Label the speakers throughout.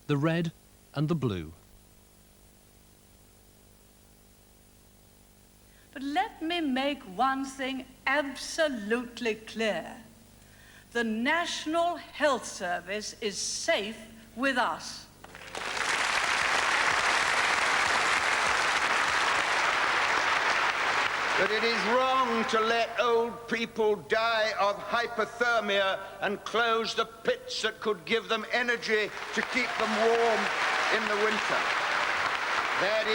Speaker 1: the red and the blue.
Speaker 2: But let me make one thing absolutely clear. The National Health Service is safe with us.
Speaker 3: But it is wrong to let old people die of hypothermia and close the pits that could give them energy to keep them warm in the winter. That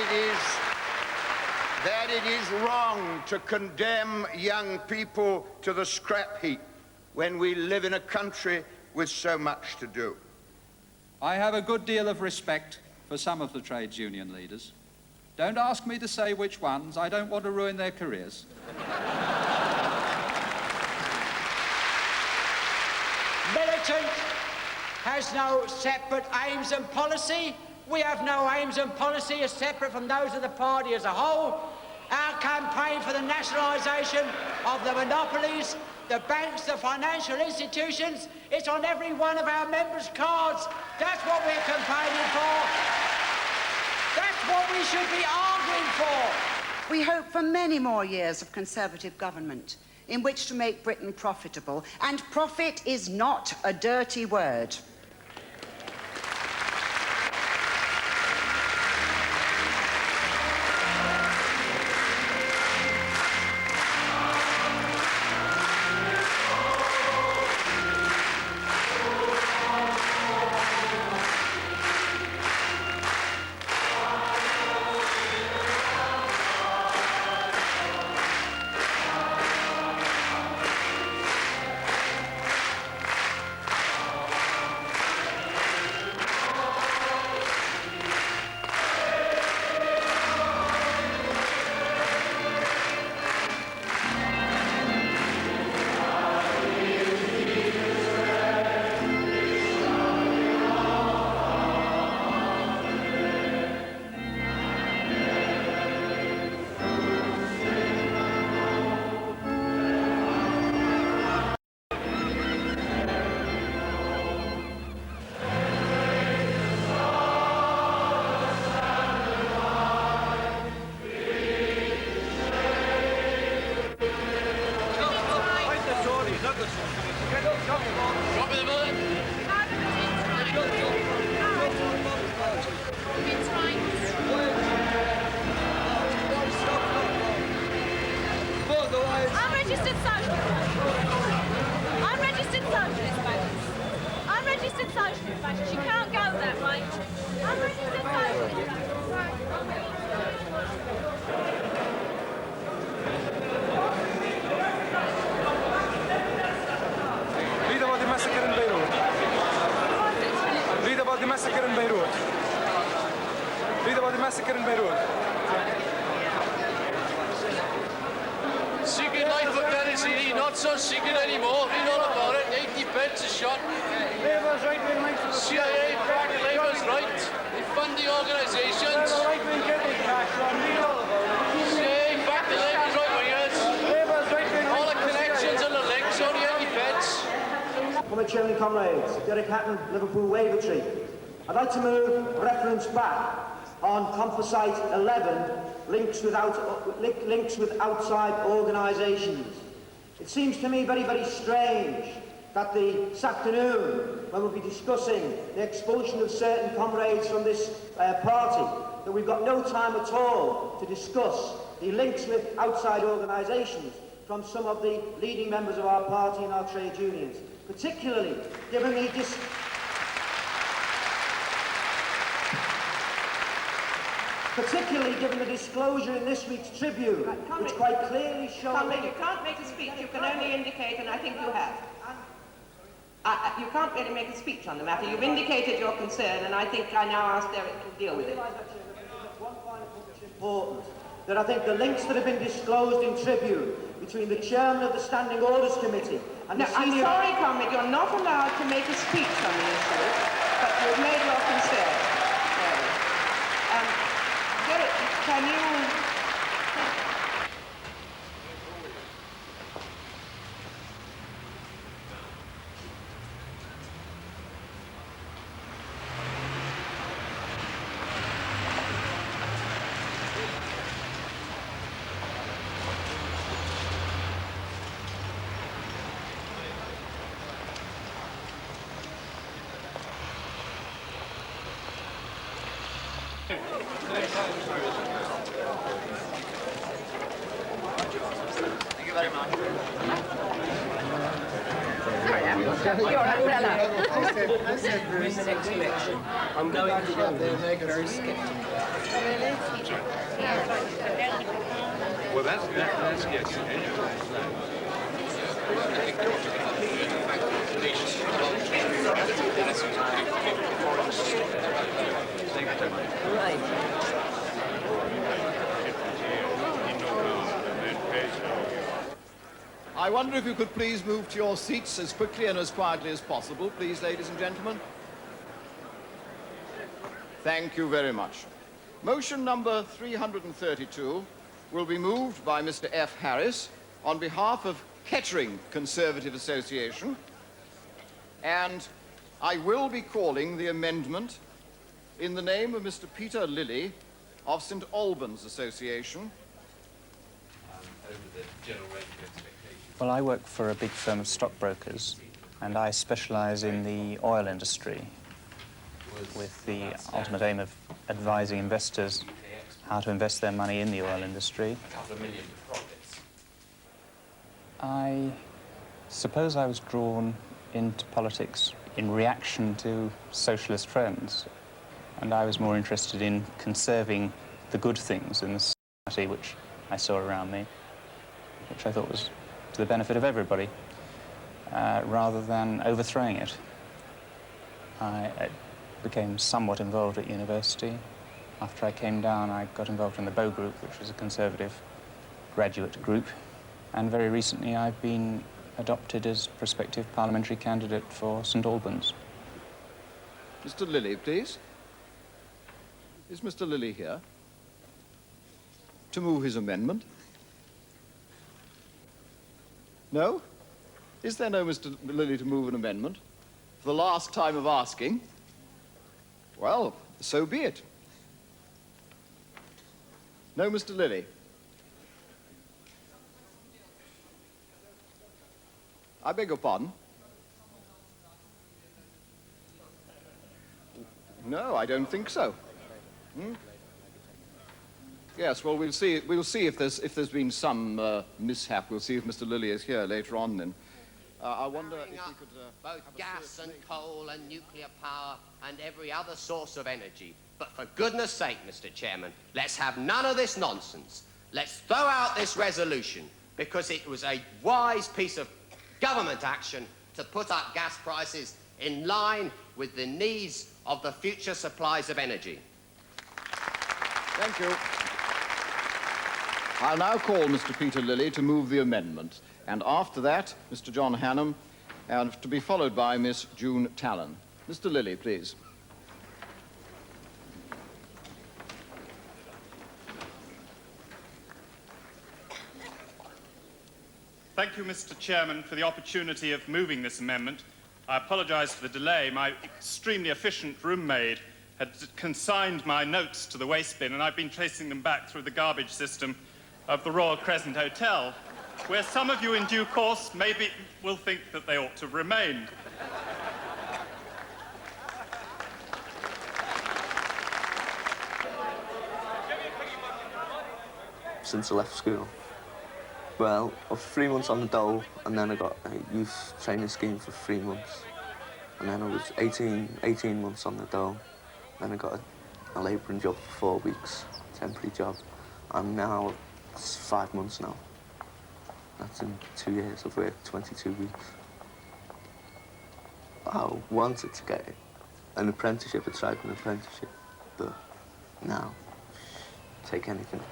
Speaker 3: it is wrong to condemn young people to the scrap heap when we live in a country with so much to do.
Speaker 4: I have a good deal of respect for some of the trades union leaders. Don't ask me to say which ones. I don't want to ruin their careers.
Speaker 5: Militant has no separate aims and policy. We have no aims and policy as separate from those of the party as a whole. Our campaign for the nationalisation of the monopolies, the banks, the financial institutions, it's on every one of our members' cards. That's what we're campaigning for. That's what we should be arguing for.
Speaker 6: We hope for many more years of Conservative government in which to make Britain profitable, and profit is not a dirty word.
Speaker 7: Secret life of Tennessee, not so secret anymore. Read all about it. 80 pence a shot.
Speaker 5: Labour's right-wing links with the
Speaker 7: CIA back Labour's right. They fund the organisations.
Speaker 5: right-wing getting cash on. Read all about it.
Speaker 7: CIA back the Labour's right wingers.
Speaker 5: Labour's right-wing
Speaker 7: All the connections and the links, only 80 pence.
Speaker 8: From the Chairman, comrades, Derek Hatton, Liverpool Wavertree. I'd like to move reference back on Composite 11, links with outside organisations. It seems to me very, very strange that this afternoon, when we'll be discussing the expulsion of certain comrades from this party, that we've got no time at all to discuss the links with outside organisations from some of the leading members of our party and our trade unions, particularly given the disclosure in this week's Tribune, which quite clearly shows...
Speaker 9: Comrade, you can't make a speech, you can only indicate, and I think you have. You can't really make a speech on the matter. You've indicated your concern, and I think I now ask Derek to deal with it.
Speaker 8: One final point which is important, that I think the links that have been disclosed in Tribune between the chairman of the Standing Orders Committee and
Speaker 9: no,
Speaker 8: the senior...
Speaker 9: I'm sorry, comrade, you're not allowed to make a speech on the issue, but you've made your concern. Derek, can you...
Speaker 5: very much.
Speaker 9: Your umbrella.
Speaker 7: I'm going to get there very skeptical.
Speaker 3: Well, that's yes.
Speaker 9: Right.
Speaker 10: I wonder if you could please move to your seats as quickly and as quietly as possible, please, ladies and gentlemen. Thank you very much. Motion number 332 will be moved by Mr. F. Harris on behalf of Kettering Conservative Association, and I will be calling the amendment in the name of Mr. Peter Lilly of St. Albans Association.
Speaker 11: Well, I work for a big firm of stockbrokers, and I specialise in the oil industry, with the ultimate aim of advising investors how to invest their money in the oil industry. I suppose I was drawn into politics in reaction to socialist trends, and I was more interested in conserving the good things in the society which I saw around me, which I thought was to the benefit of everybody, rather than overthrowing it. I became somewhat involved at university. After I came down, I got involved in the Bow Group, which was a conservative graduate group. And very recently, I've been adopted as prospective parliamentary candidate for St. Albans.
Speaker 10: Mr. Lilly, please. Is Mr. Lilly here to move his amendment? No? Is there no Mr. Lilly to move an amendment? For the last time of asking? Well, so be it. No, Mr. Lilly. I beg your pardon? No, I don't think so. Yes, well, we'll see if there's been some mishap. We'll see if Mr. Lilly is here later on then. I wonder if we could...
Speaker 12: both gas and coal and nuclear power and every other source of energy. But for goodness sake, Mr. Chairman, let's have none of this nonsense. Let's throw out this resolution because it was a wise piece of government action to put up gas prices in line with the needs of the future supplies of energy.
Speaker 10: Thank you. I'll now call Mr. Peter Lilly to move the amendment, and after that, Mr. John Hannam, and to be followed by Miss June Talon. Mr. Lilly, please.
Speaker 13: Thank you, Mr. Chairman, for the opportunity of moving this amendment. I apologise for the delay. My extremely efficient room-maid had consigned my notes to the waste bin, and I've been tracing them back through the garbage system of the Royal Crescent Hotel, where some of you in due course maybe will think that they ought to have remained.
Speaker 14: Since I left school. Well, I was 3 months on the dole, and then I got a youth training scheme for 3 months. And then I was 18 months on the dole. Then I got a labouring job for 4 weeks, temporary job. And now it's 5 months now. That's in 2 years. I've worked 22 weeks. I wanted to get an apprenticeship. I tried an apprenticeship, but now, take anything.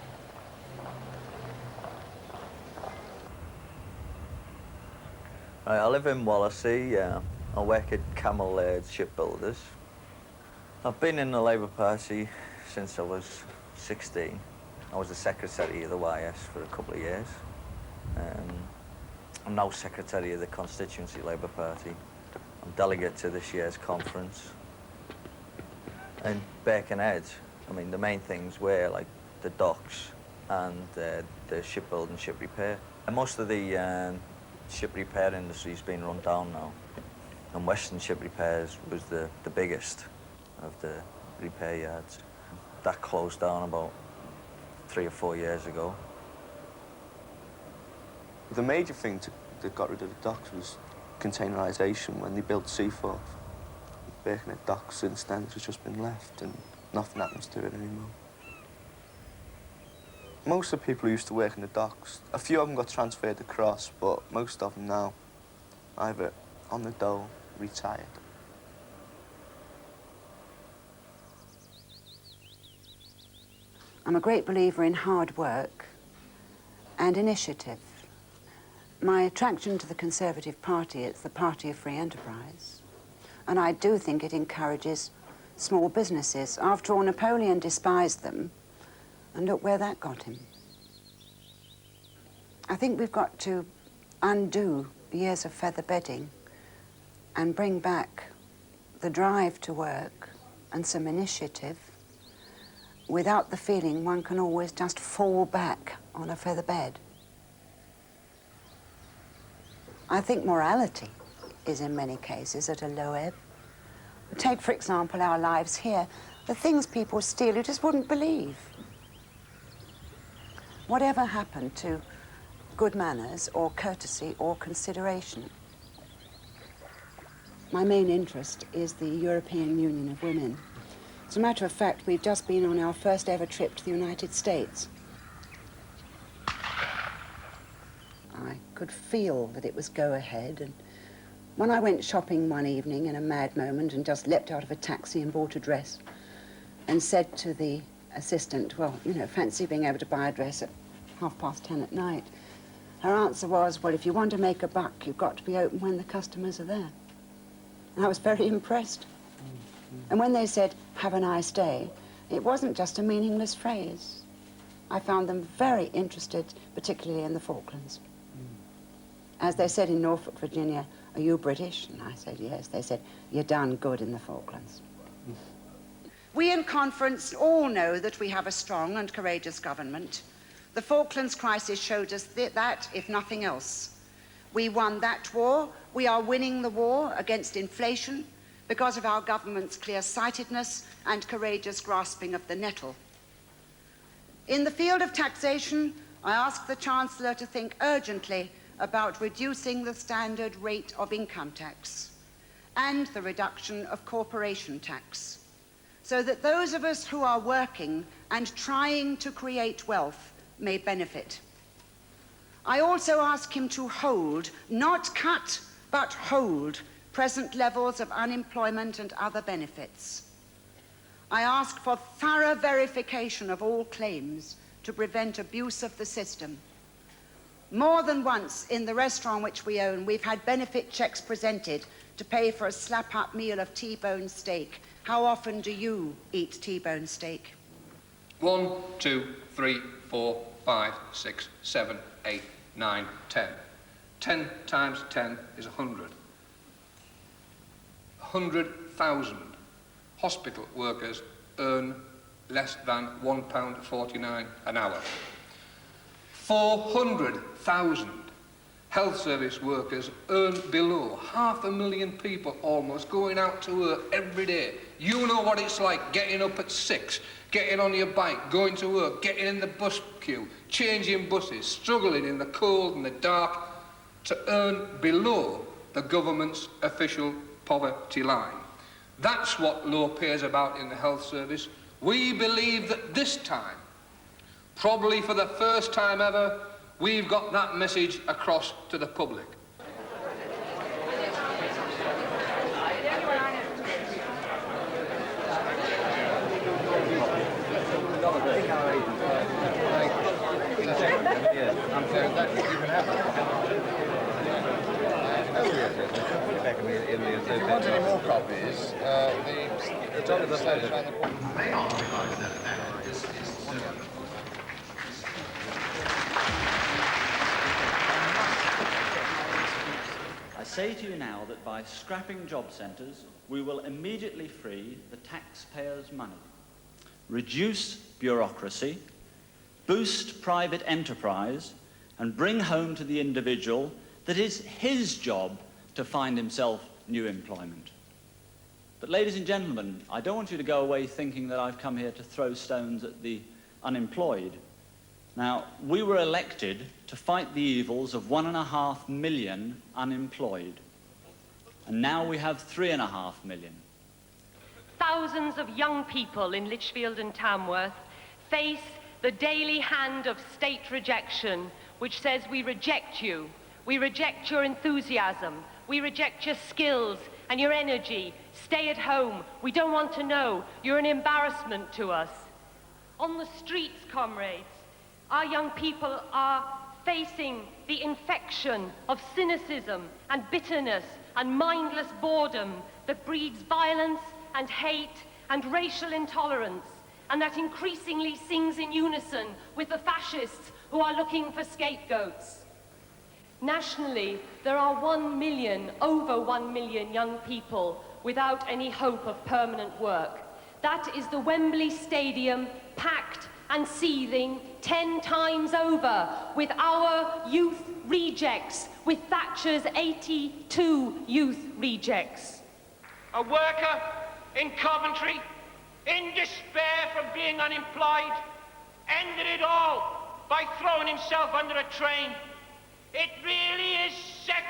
Speaker 15: Right, I live in Wallasey. I work at Camel Laird Shipbuilders. I've been in the Labour Party since I was 16. I was the secretary of the YS for a couple of years. I'm now secretary of the constituency Labour Party. I'm delegate to this year's conference. In Birkenhead, I mean, the main things were like the docks and the shipbuilding, ship repair. And most of the ship repair industry's been run down now. And Western Ship Repairs was the biggest of the repair yards. That closed down about 3 or 4 years ago.
Speaker 14: The major thing that got rid of the docks was containerisation when they built Seaforth. Birkenhead docks since then has just been left and nothing happens to it anymore. Most of the people who used to work in the docks, a few of them got transferred across, but most of them now either on the dole, retired.
Speaker 6: I'm a great believer in hard work and initiative. My attraction to the Conservative Party, it's the party of free enterprise. And I do think it encourages small businesses. After all, Napoleon despised them, and look where that got him. I think we've got to undo years of feather bedding and bring back the drive to work and some initiative without the feeling one can always just fall back on a feather bed. I think morality is in many cases at a low ebb. Take, for example, our lives here. The things people steal, you just wouldn't believe. Whatever happened to good manners or courtesy or consideration? My main interest is the European Union of Women. As a matter of fact, we've just been on our first ever trip to the United States. I could feel that it was go ahead, and when I went shopping one evening in a mad moment and just leapt out of a taxi and bought a dress and said to the assistant, well, you know, fancy being able to buy a dress at 10:30 at night. Her answer was, well, if you want to make a buck, you've got to be open when the customers are there. And I was very impressed. And when they said, have a nice day, it wasn't just a meaningless phrase. I found them very interested, particularly in the Falklands. As they said in Norfolk, Virginia, are you British? And I said, yes. They said, you're done good in the Falklands. We in conference all know that we have a strong and courageous government. The Falklands crisis showed us that, if nothing else. We won that war. We are winning the war against inflation because of our government's clear-sightedness and courageous grasping of the nettle. In the field of taxation, I ask the Chancellor to think urgently about reducing the standard rate of income tax and the reduction of corporation tax, so that those of us who are working and trying to create wealth may benefit. I also ask him to hold, not cut, but hold present levels of unemployment and other benefits. I ask for thorough verification of all claims to prevent abuse of the system. More than once in the restaurant which we own, we've had benefit checks presented to pay for a slap-up meal of T-bone steak. How often do you eat T-bone steak?
Speaker 16: 1, 2, 3, 4, 5, 6, 7, 8, 9, 10. 10 times 10 is 100. 100,000 hospital workers earn less than £1.49 an hour. 400,000 health service workers earn below. 500,000 people almost going out to work every day. You know what it's like getting up at 6, getting on your bike, going to work, getting in the bus queue, changing buses, struggling in the cold and the dark to earn below the government's official poverty line. That's what low pay is about in the health service. We believe that this time, probably for the first time ever, we've got that message across to the public.
Speaker 10: If you want any more copies, the doctor said around the corner.
Speaker 17: I say to you now that by scrapping job centres, we will immediately free the taxpayers' money, reduce bureaucracy, boost private enterprise, and bring home to the individual that it's his job to find himself new employment. But ladies and gentlemen, I don't want you to go away thinking that I've come here to throw stones at the unemployed. Now, we were elected to fight the evils of 1.5 million unemployed, and now we have 3.5 million.
Speaker 18: Thousands of young people in Lichfield and Tamworth face the daily hand of state rejection, which says we reject you, we reject your enthusiasm, we reject your skills and your energy, stay at home, we don't want to know, you're an embarrassment to us. On the streets, comrades, our young people are facing the infection of cynicism and bitterness and mindless boredom that breeds violence and hate and racial intolerance, and that increasingly sings in unison with the fascists who are looking for scapegoats. Nationally, there are over 1 million young people without any hope of permanent work. That is the Wembley Stadium packed and seething 10 times over with our youth rejects, with Thatcher's 82 youth rejects.
Speaker 5: A worker in Coventry, in despair from being unemployed, ended it all by throwing himself under a train. It really is sick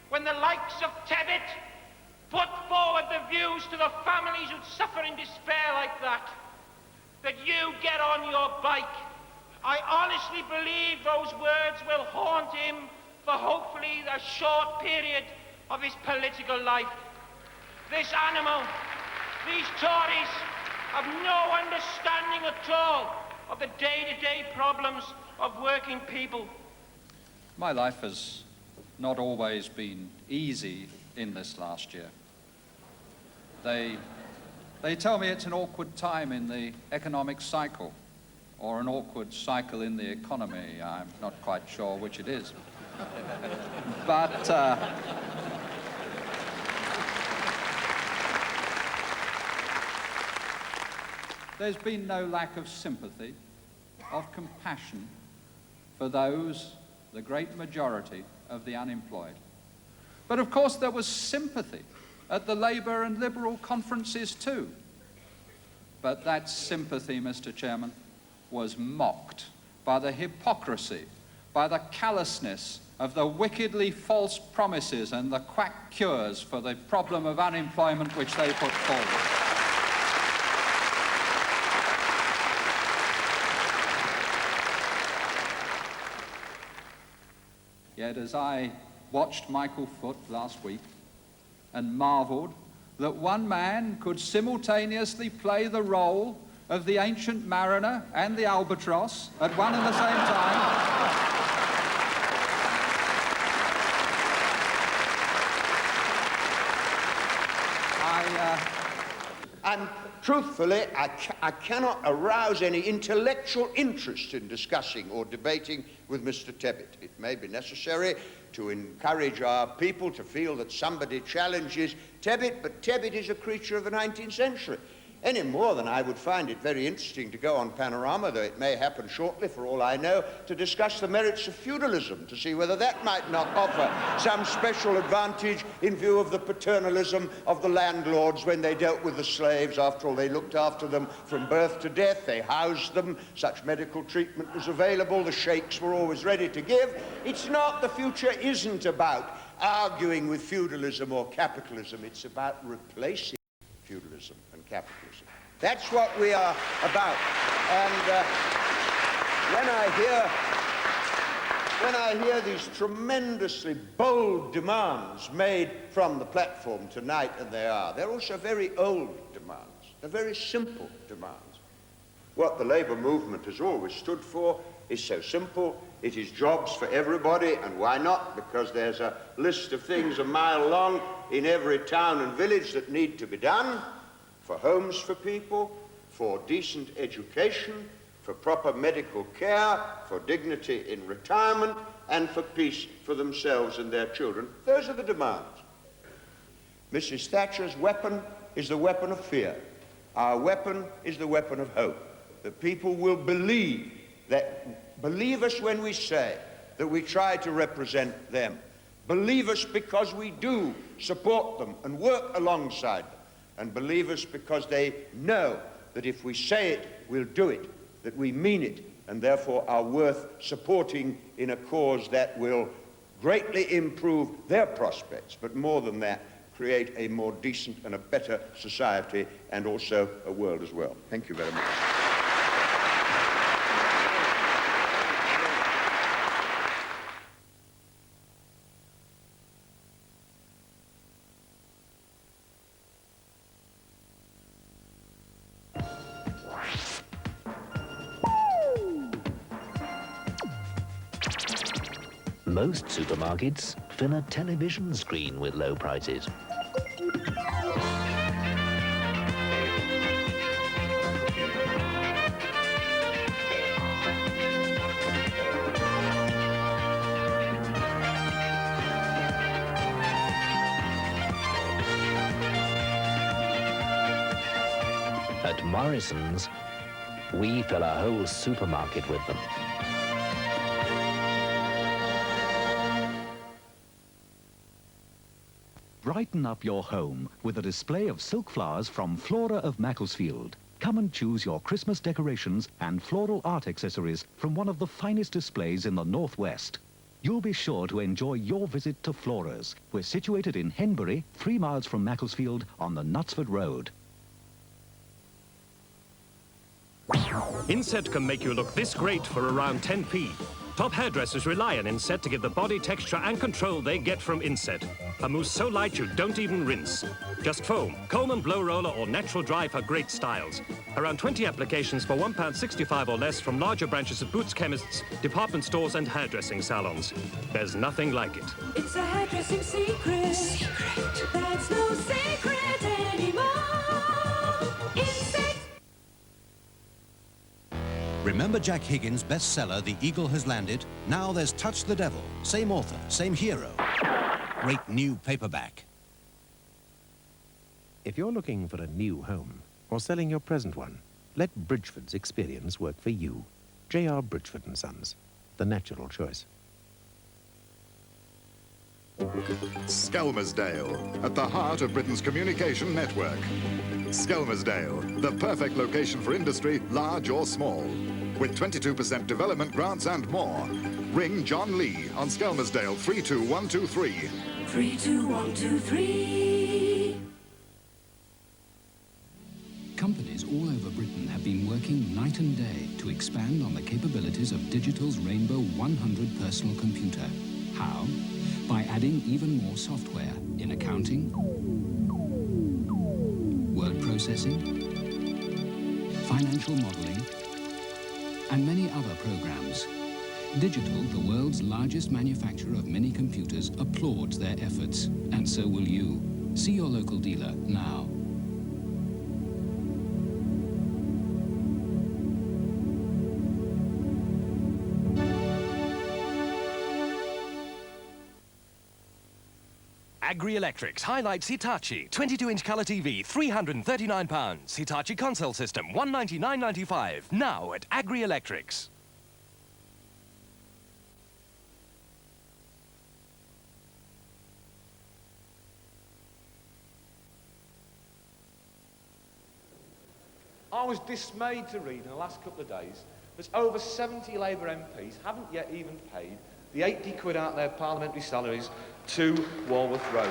Speaker 5: when the likes of Tebbit put forward the views to the families who suffer in despair like that you get on your bike. I honestly believe those words will haunt him for hopefully a short period of his political life. This animal, these Tories, have no understanding at all of the day-to-day problems of working people.
Speaker 4: My life has not always been easy in this last year. They tell me it's an awkward time in the economic cycle, or an awkward cycle in the economy. I'm not quite sure which it is. But there's been no lack of sympathy, of compassion for those, the great majority of the unemployed. But of course there was sympathy at the Labour and Liberal conferences too. But that sympathy, Mr. Chairman, was mocked by the hypocrisy, by the callousness of the wickedly false promises and the quack cures for the problem of unemployment which they put forward. Yet as I watched Michael Foot last week and marvelled that one man could simultaneously play the role of the ancient mariner and the albatross at one and the same time,
Speaker 3: And truthfully, I cannot arouse any intellectual interest in discussing or debating with Mr. Tebbit. It may be necessary to encourage our people to feel that somebody challenges Tebbit, but Tebbit is a creature of the 19th century. Any more than I would find it very interesting to go on Panorama, though it may happen shortly for all I know, to discuss the merits of feudalism, to see whether that might not offer some special advantage in view of the paternalism of the landlords when they dealt with the slaves. After all, they looked after them from birth to death, they housed them, such medical treatment was available, the sheikhs were always ready to give. It's not, the future isn't about arguing with feudalism or capitalism, it's about replacing feudalism and capitalism. That's what we are about. And when I hear these tremendously bold demands made from the platform tonight, and they're also very old demands. They're very simple demands. What the Labour movement has always stood for is so simple. It is jobs for everybody, and why not? Because there's a list of things a mile long in every town and village that need to be done, for homes for people, for decent education, for proper medical care, for dignity in retirement, and for peace for themselves and their children. Those are the demands. Mrs. Thatcher's weapon is the weapon of fear. Our weapon is the weapon of hope. The people will believe us when we say that we try to represent them. Believe us because we do support them and work alongside them. And believe us because they know that if we say it, we'll do it, that we mean it, and therefore are worth supporting in a cause that will greatly improve their prospects, but more than that, create a more decent and a better society and also a world as well. Thank you very much.
Speaker 19: Most supermarkets fill a television screen with low prices. At Morrison's, we fill a whole supermarket with them.
Speaker 20: Brighten up your home with a display of silk flowers from Flora of Macclesfield. Come and choose your Christmas decorations and floral art accessories from one of the finest displays in the Northwest. You'll be sure to enjoy your visit to Flora's. We're situated in Henbury, 3 miles from Macclesfield on the Knutsford Road.
Speaker 21: Inset can make you look this great for around 10p. Top hairdressers rely on Inset to give the body texture and control they get from Inset. A mousse so light you don't even rinse. Just foam, comb and blow roller or natural dry for great styles. Around 20 applications for £1.65 or less from larger branches of Boots chemists, department stores and hairdressing salons. There's nothing like it.
Speaker 22: It's a hairdressing secret. That's no secret anymore. Inset.
Speaker 23: Remember Jack Higgins' bestseller, The Eagle Has Landed? Now there's Touch the Devil. Same author, same hero. Great new paperback.
Speaker 24: If you're looking for a new home or selling your present one, let Bridgeford's experience work for you. J.R. Bridgeford & Sons, the natural choice.
Speaker 25: Skelmersdale, at the heart of Britain's communication network. Skelmersdale, the perfect location for industry, large or small. With 22% development grants and more. Ring John Lee on Skelmersdale 32123.
Speaker 22: 32123.
Speaker 26: Companies all over Britain have been working night and day to expand on the capabilities of Digital's Rainbow 100 personal computer. How? By adding even more software in accounting, word processing, financial modeling, and many other programs. Digital, the world's largest manufacturer of mini computers, applauds their efforts, and so will you. See your local dealer now.
Speaker 27: Agri Electrics highlights Hitachi 22-inch colour TV, £339. Hitachi console system, £199.95. Now at Agri Electrics.
Speaker 28: I was dismayed to read in the last couple of days that over 70 Labour MPs haven't yet even paid the 80 quid out of their parliamentary salaries to Walworth Road.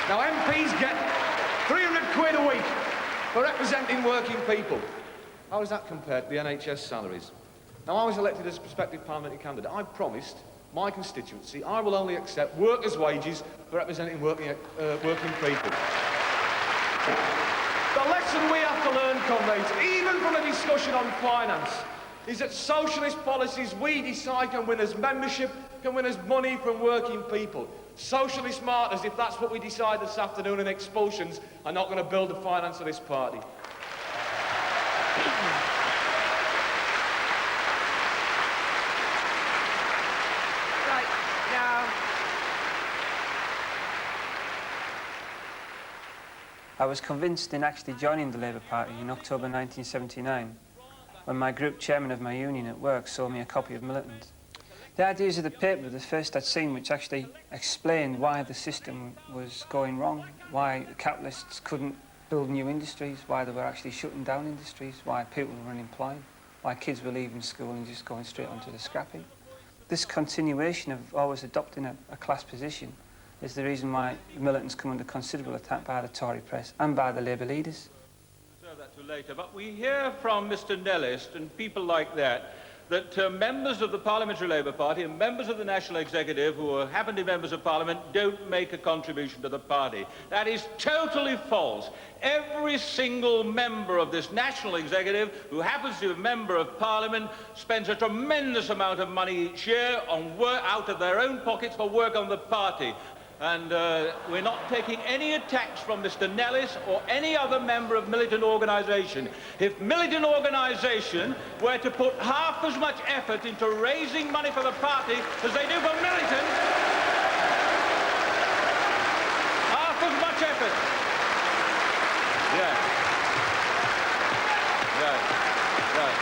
Speaker 28: Now, MPs get 300 quid a week for representing working people. How does that compare to the NHS salaries? Now, I was elected as a prospective parliamentary candidate. I promised my constituency I will only accept workers' wages for representing working people. The lesson we have to learn, comrades, even from a discussion on finance, is that socialist policies we decide can win us membership, can win us money from working people. Socialist martyrs, if that's what we decide this afternoon, and expulsions are not going to build the finance of this party.
Speaker 9: Right, now...
Speaker 29: I was convinced in actually joining the Labour Party in October 1979, when my group chairman of my union at work sold me a copy of Militant. The ideas of the paper were the first I'd seen which actually explained why the system was going wrong, why capitalists couldn't build new industries, why they were actually shutting down industries, why people were unemployed. why kids were leaving school and just going straight onto the scrapping. This continuation of always adopting a class position is the reason why militants come under considerable attack by the Tory press and by the Labour leaders.
Speaker 1: Reserve that to later, but we hear from Mr. Nellis and people like that members of the Parliamentary Labour Party and members of the National Executive who happen to be members of Parliament don't make a contribution to the party. That is totally false. Every single member of this National Executive who happens to be a member of Parliament spends a tremendous amount of money each year on work out of their own pockets for work on the party. And we're not taking any attacks from Mr. Nellis or any other member of militant organisation. If militant organisation were to put half as much effort into raising money for the party as they do for militant, half as much effort. Yeah. Right.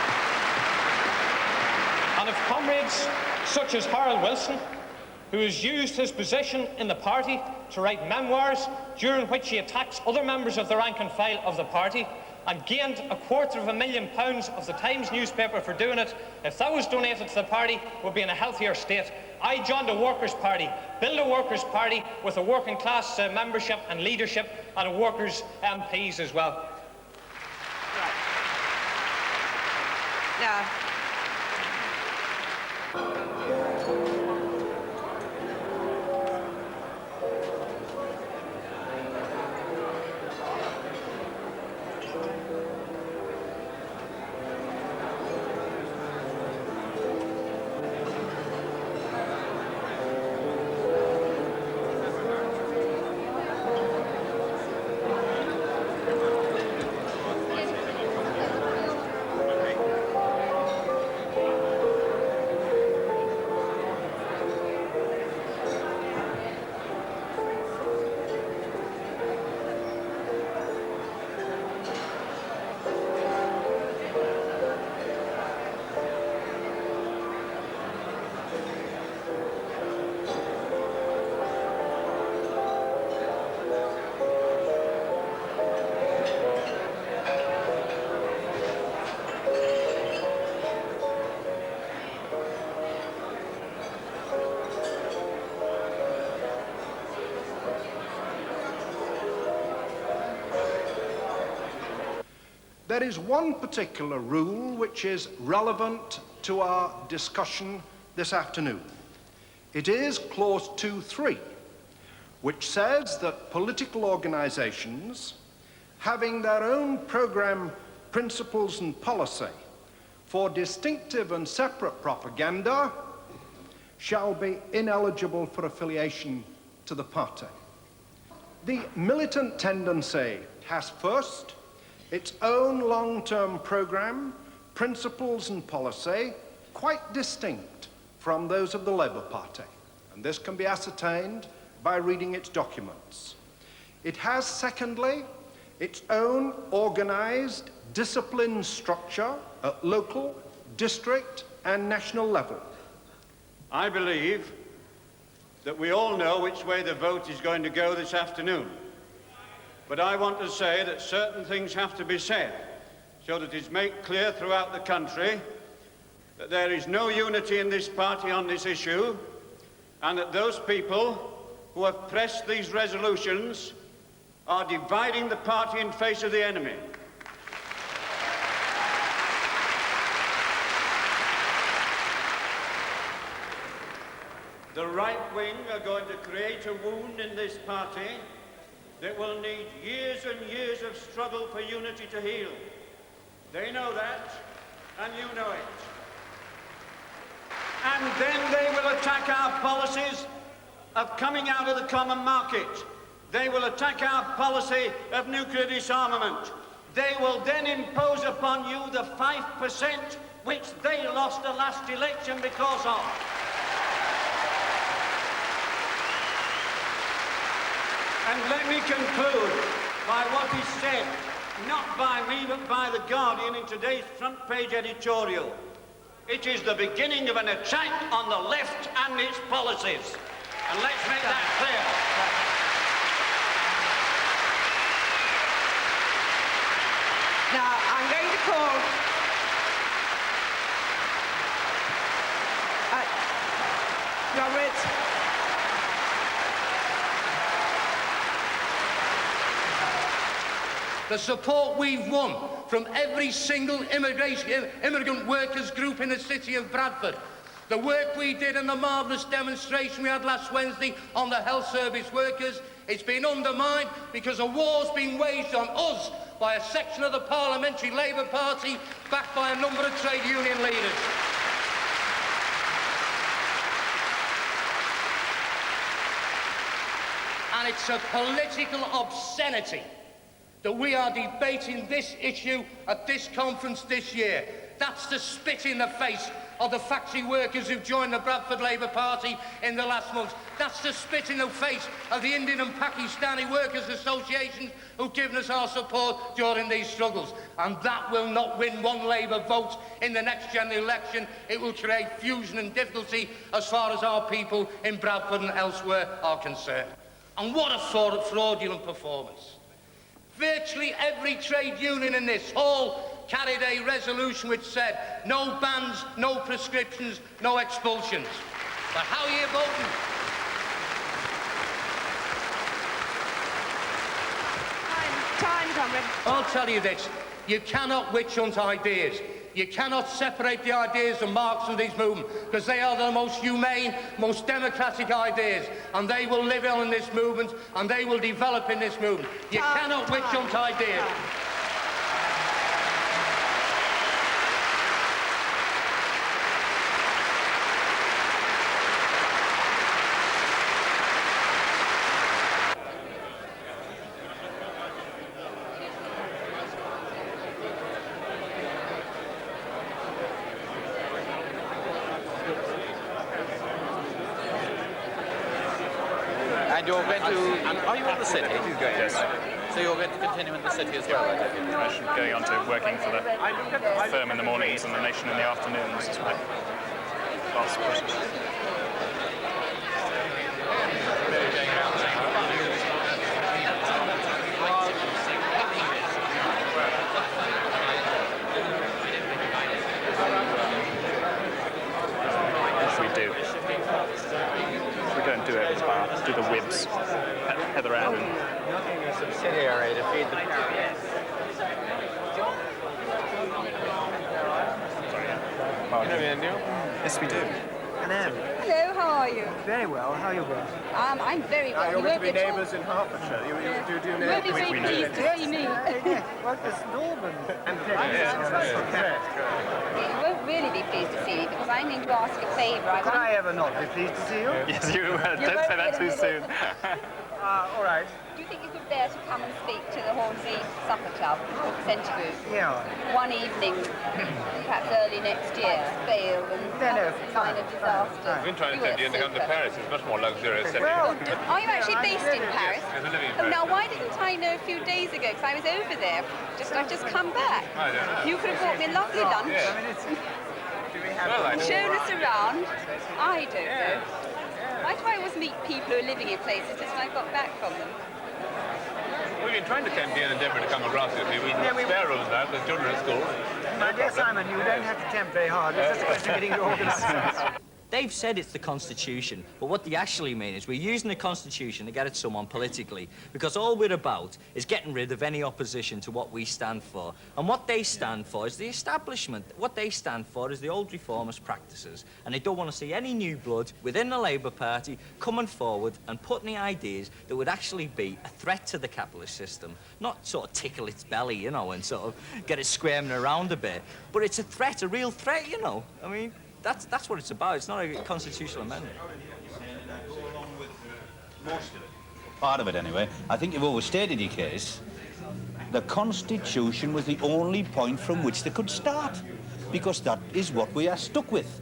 Speaker 2: And if comrades such as Harold Wilson, who has used his position in the party to write memoirs during which he attacks other members of the rank and file of the party and gained £250,000 of the Times newspaper for doing it, if that was donated to the party, would be in a healthier state. I joined a workers' party, built a workers' party with a working class membership and leadership and a workers' MPs as well.
Speaker 9: Right. Now,
Speaker 7: there is one particular rule which is relevant to our discussion this afternoon. It is clause 2.3, which says that political organisations having their own programme, principles and policy for distinctive and separate propaganda shall be ineligible for affiliation to the party. The militant tendency has first its own long-term programme, principles and policy, quite distinct from those of the Labour Party, and this can be ascertained by reading its documents. It has, secondly, its own organised discipline structure at local, district and national level.
Speaker 8: I believe that we all know which way the vote is going to go this afternoon. But I want to say that certain things have to be said so that it is made clear throughout the country that there is no unity in this party on this issue, and that those people who have pressed these resolutions are dividing the party in face of the enemy. The right wing are going to create a wound in this party that will need years and years of struggle for unity to heal. They know that, and you know it. And then they will attack our policies of coming out of the common market. They will attack our policy of nuclear disarmament. They will then impose upon you the 5% which they lost the last election because of. And let me conclude by what is said, not by me, but by The Guardian in today's front page editorial. It is the beginning of an attack on the left and its policies. And let's make that clear.
Speaker 9: Now, I'm going to call
Speaker 6: the support we've won from every single immigrant workers group in the city of Bradford, the work we did and the marvellous demonstration we had last Wednesday on the health service workers, it's been undermined because a war's been waged on us by a section of the Parliamentary Labour Party backed by a number of trade union leaders. And it's a political obscenity that we are debating this issue at this conference this year. That's to spit in the face of the factory workers who've joined the Bradford Labour Party in the last month. That's to spit in the face of the Indian and Pakistani workers' associations who've given us our support during these struggles. And that will not win one Labour vote in the next general election. It will create fusion and difficulty as far as our people in Bradford and elsewhere are concerned. And what a fraudulent performance. Virtually every trade union in this hall carried a resolution which said no bans, no prescriptions, no expulsions. But how are you voting?
Speaker 9: Time, comrade.
Speaker 6: I'll tell you this, you cannot witch hunt ideas. You cannot separate the ideas of Marx and these movements, because they are the most humane, most democratic ideas, and they will live on in this movement, and they will develop in this movement. You cannot witch hunt ideas.
Speaker 10: And you're going to... And are you in the city? Yes. So you're going to continue in the city as well, I take it?
Speaker 11: I should go on to working for the firm in the mornings and the nation in the afternoons. Is my last process. Yes, we do. We don't do it, do the whibs, heather out and...
Speaker 10: Subsidiary to feed the...
Speaker 11: Yes, we do.
Speaker 12: Hello, how are you?
Speaker 10: Very well. How are you both?
Speaker 12: I'm very well.
Speaker 10: You're
Speaker 12: You
Speaker 10: going to
Speaker 12: won't
Speaker 10: be
Speaker 12: be at all-
Speaker 10: neighbours in Hertfordshire. You do
Speaker 12: You won't be very pleased to see me.
Speaker 10: Well, there's Norman. And
Speaker 12: You won't really be pleased to see me because I'm going to ask a favour.
Speaker 10: Could I ever not be pleased to see you?
Speaker 11: Yes, you will. Don't say that too soon.
Speaker 10: All right.
Speaker 12: Do you think you could bear to come and speak to the Hornsey Supper Club, Centre Group?
Speaker 10: Yeah.
Speaker 12: One evening, perhaps early next year, failed and minor disaster.
Speaker 13: We've been trying to send you to come to Paris. It's much more luxurious.
Speaker 12: Well, are you actually based in Paris?
Speaker 13: Yes, I'm living in
Speaker 12: Oh,
Speaker 13: Paris.
Speaker 12: now why didn't I know a few days ago? Because I was over there. I've just come back.
Speaker 13: I don't know.
Speaker 12: You could have bought me a lovely lunch.
Speaker 13: Yeah. Well, I
Speaker 12: Shown us around. I don't know. Why do I always meet people who are living in places just when I got back from them?
Speaker 13: We've been trying to campaign and endeavour to come across with you. We've spare rooms now with children at school.
Speaker 10: My dear Simon, you don't have to tempt very hard. It's just a question of getting it organised.
Speaker 14: They've said it's the Constitution, but what they actually mean is we're using the Constitution to get at someone politically, because all we're about is getting rid of any opposition to what we stand for. And what they stand for is the establishment. What they stand for is the old reformist practices, and they don't want to see any new blood within the Labour Party coming forward and putting the ideas that would actually be a threat to the capitalist system, not sort of tickle its belly, you know, and sort of get it squirming around a bit, but it's a threat, a real threat, you know. I mean, that's what it's about. It's not a constitutional amendment.
Speaker 15: Part of it, anyway. I think you've overstated your case. The Constitution was the only point from which they could start, because that is what we are stuck with.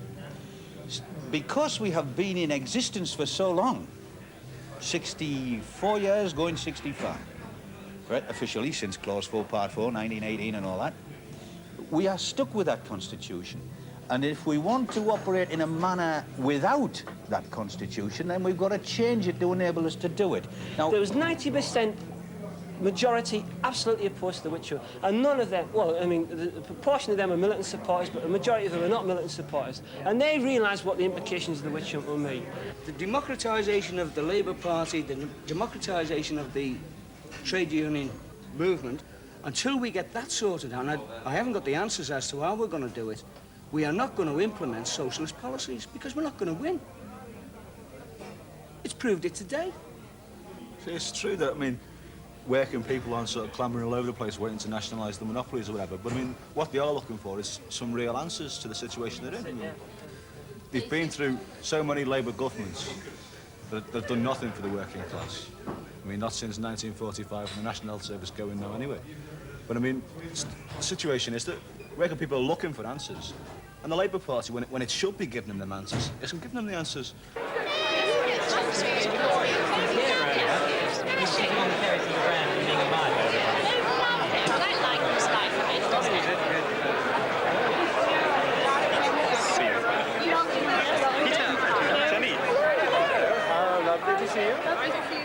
Speaker 15: Because we have been in existence for so long, 64 years, going 65, right, officially, since Clause 4, Part 4, 1918 and all that, we are stuck with that Constitution. And if we want to operate in a manner without that Constitution, then we've got to change it to enable us to do it. Now,
Speaker 16: there was 90% majority absolutely opposed to the witch hunt, and none of them, well, I mean, the proportion of them are militant supporters, but the majority of them are not militant supporters, and they realised what the implications of the witch hunt will mean.
Speaker 17: The democratisation of the Labour Party, the democratisation of the trade union movement, Until we get that sorted out, and I haven't got the answers as to how we're going to do it, we are not going to implement socialist policies because we're not going to win. It's proved it today.
Speaker 15: It's true that, I mean, working people aren't sort of clamouring all over the place waiting to nationalise the monopolies or whatever, but I mean, what they are looking for is some real answers to the situation they're in. They've been through so many Labour governments that they've done nothing for the working class. I mean, not since 1945 when the National Health Service going now anyway. But I mean, the situation is that working people are looking for answers, and the Labour Party, when it should be giving them answers, isn't giving them the answers.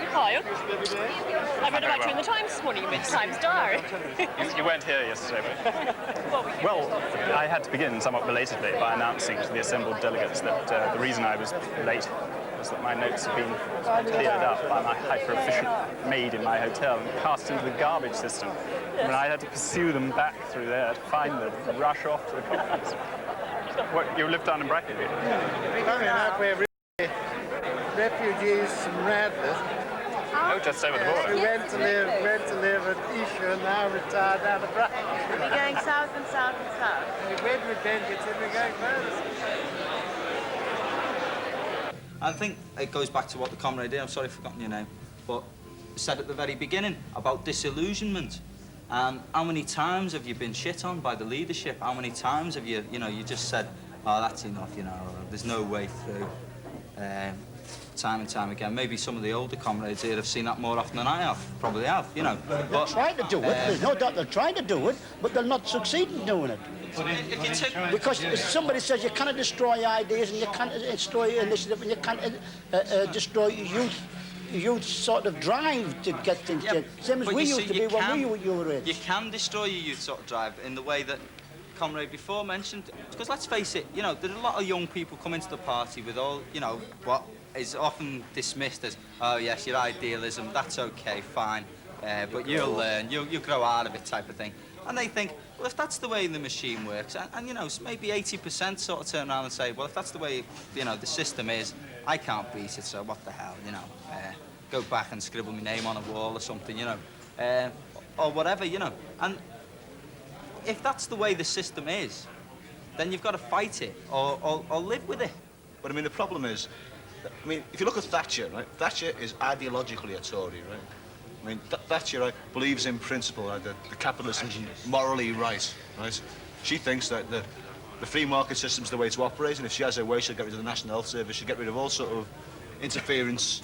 Speaker 3: Hi. I read about you in the Times this morning. You made Times Diary.
Speaker 11: You weren't here yesterday, but... Well, I had to begin somewhat belatedly by announcing to the assembled delegates that the reason I was late was that my notes had been cleared up by my hyper-efficient maid in my hotel and cast into the garbage system. And I had to pursue them back through there to find them and rush off to the conference. What, you live down in Brackett, do you?
Speaker 4: Funny enough, we're refugees from Radford.
Speaker 11: Oh, just over the border.
Speaker 4: We went to live at Isha and now retired down to Brackett.
Speaker 5: We're going south and south and south.
Speaker 4: And we went with delegates and we're going further.
Speaker 14: I think it goes back to what the comrade did, I'm sorry I've forgotten your name, but said at the very beginning about disillusionment. And how many times have you been shit on by the leadership? How many times have you, you just said, oh, that's enough, there's no way through. Time and time again. Maybe some of the older comrades here have seen that more often than I have. Probably have, But,
Speaker 18: they're trying to do it. There's no doubt they're trying to do it, but they'll not succeed in doing it. Because somebody says you cannot destroy ideas and you can't destroy initiative and you can't destroy youth sort of drive to get things done. Same as we used to be when you were in.
Speaker 14: You can destroy your youth sort of drive in the way that comrade before mentioned. Because let's face it, there's a lot of young people come into the party with all, what is often dismissed as, oh yes, your idealism, that's okay, fine, but you'll learn, you'll grow out of it type of thing. And they think, well, if that's the way the machine works, and maybe 80% sort of turn around and say, well, if that's the way, the system is, I can't beat it, so what the hell, go back and scribble my name on a wall or something, or whatever, And if that's the way the system is, then you've got to fight it or live with it.
Speaker 15: But I mean, the problem is, if you look at Thatcher, right? Thatcher is ideologically a Tory, right? I mean, Thatcher, right, believes in principle, right, that the capitalism is morally right, right? She thinks that the free market system's the way to operate, and if she has her way, she'll get rid of the National Health Service, she'll get rid of all sort of interference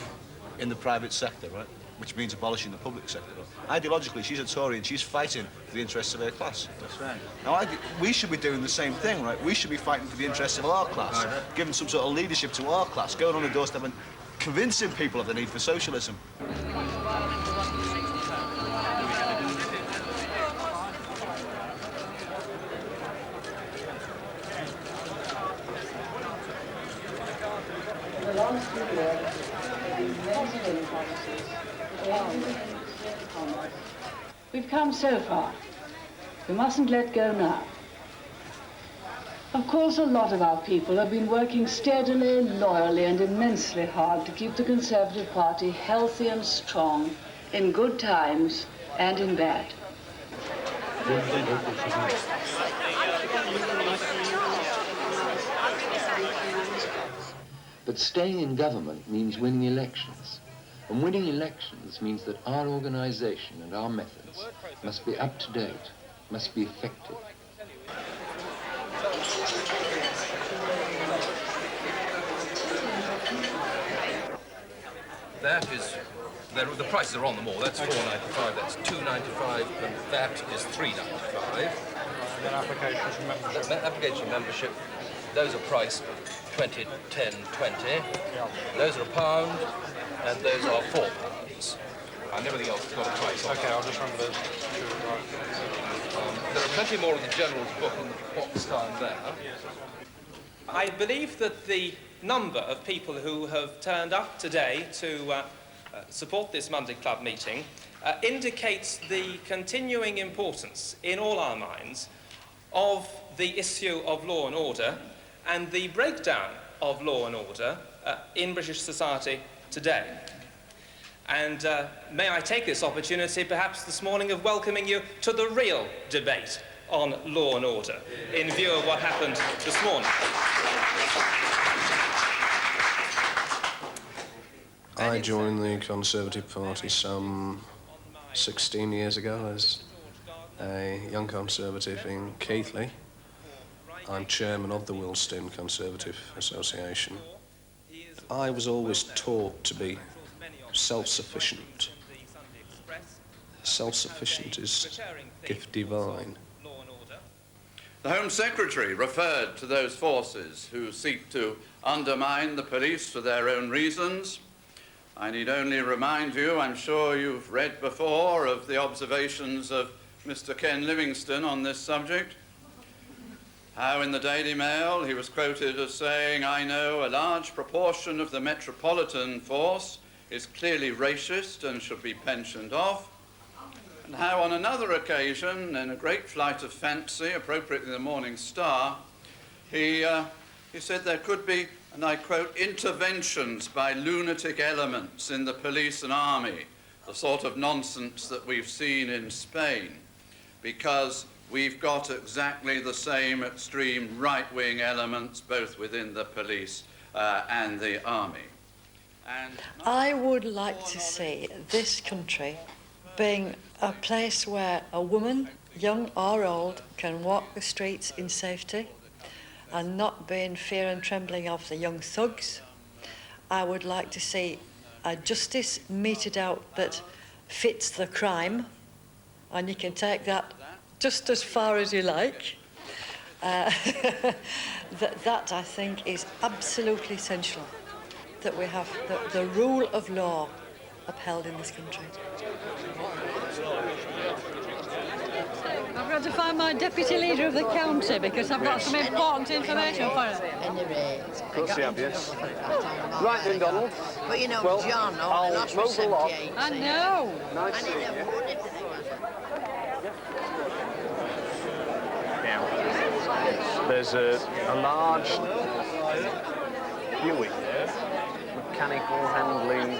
Speaker 15: in the private sector, right? Which means abolishing the public sector. Ideologically, she's a Tory and she's fighting for the interests of her class.
Speaker 18: That's right.
Speaker 15: Now, we should be doing the same thing, right? We should be fighting for the interests of our class, giving some sort of leadership to our class, going on the doorstep and convincing people of the need for socialism.
Speaker 5: The last few years, we've come so far. We mustn't let go now. Of course, a lot of our people have been working steadily, loyally, and immensely hard to keep the Conservative Party healthy and strong in good times and in bad.
Speaker 19: But staying in government means winning elections. And winning elections means that our organisation and our methods must be up to date, must be effective.
Speaker 20: That is, the prices are on them all. That's $4.95, that's $2.95, and that is $3.95.
Speaker 28: And then applications for membership.
Speaker 20: Applications for membership, those are priced 20, 10, 20. Those are £1, and those are £4. And everything else has got a price on.
Speaker 28: Okay, I'll just remember those two.
Speaker 20: There are plenty more of the General's book in the box down there.
Speaker 2: I believe that the number of people who have turned up today to support this Monday Club meeting
Speaker 1: indicates the continuing importance in all our minds of the issue of law and order and the breakdown of law and order in British society today. And may I take this opportunity perhaps this morning of welcoming you to the real debate on law and order in view of what happened this morning.
Speaker 21: I joined the Conservative Party some 16 years ago as a young Conservative in Keighley. I'm chairman of the Wilston Conservative Association. I was always taught to be self-sufficient. Self-sufficient is gift divine.
Speaker 22: The Home Secretary referred to those forces who seek to undermine the police for their own reasons. I need only remind you, I'm sure you've read before, of the observations of Mr. Ken Livingstone on this subject. How in the Daily Mail he was quoted as saying, "I know a large proportion of the Metropolitan Force is clearly racist and should be pensioned off." And how on another occasion, in a great flight of fancy, appropriately the Morning Star, he said there could be, and I quote, "interventions by lunatic elements in the police and army," the sort of nonsense that we've seen in Spain, because we've got exactly the same extreme right-wing elements both within the police and the army. And
Speaker 23: I would like to see this country being a place where a woman, young or old, can walk the streets in safety and not be in fear and trembling of the young thugs. I would like to see a justice meted out that fits the crime, and you can take that just as far as you like. That I think is absolutely essential, that we have the rule of law upheld in this country.
Speaker 24: I've got to find my deputy leader of the county because I've got some important information for her.
Speaker 25: Of course you have, yes. Right then, Donald.
Speaker 24: But you know,
Speaker 25: well,
Speaker 24: John,
Speaker 25: I'll move along.
Speaker 24: I know.
Speaker 25: Nice to see you. Now, there's a large Buick, mechanical handling.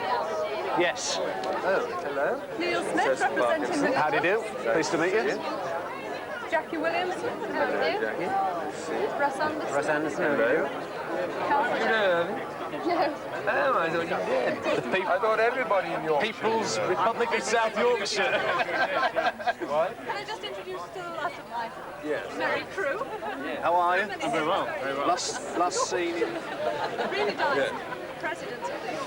Speaker 25: Yes. Oh, hello.
Speaker 24: Neil Smith representing the...
Speaker 25: How do you do? Pleased to meet you.
Speaker 24: Jackie Williams.
Speaker 25: Hello, Jackie.
Speaker 24: Russ Anderson.
Speaker 25: Russ Anderson, hello.
Speaker 24: Yes.
Speaker 25: Oh, I thought you did. I thought everybody in Yorkshire. People's Republic of South Yorkshire. What?
Speaker 24: Can I just introduce you to the last of my
Speaker 25: Merry
Speaker 24: crew?
Speaker 25: How are you? I'm very well. Very well. Last seen in...
Speaker 24: Really nice president of this.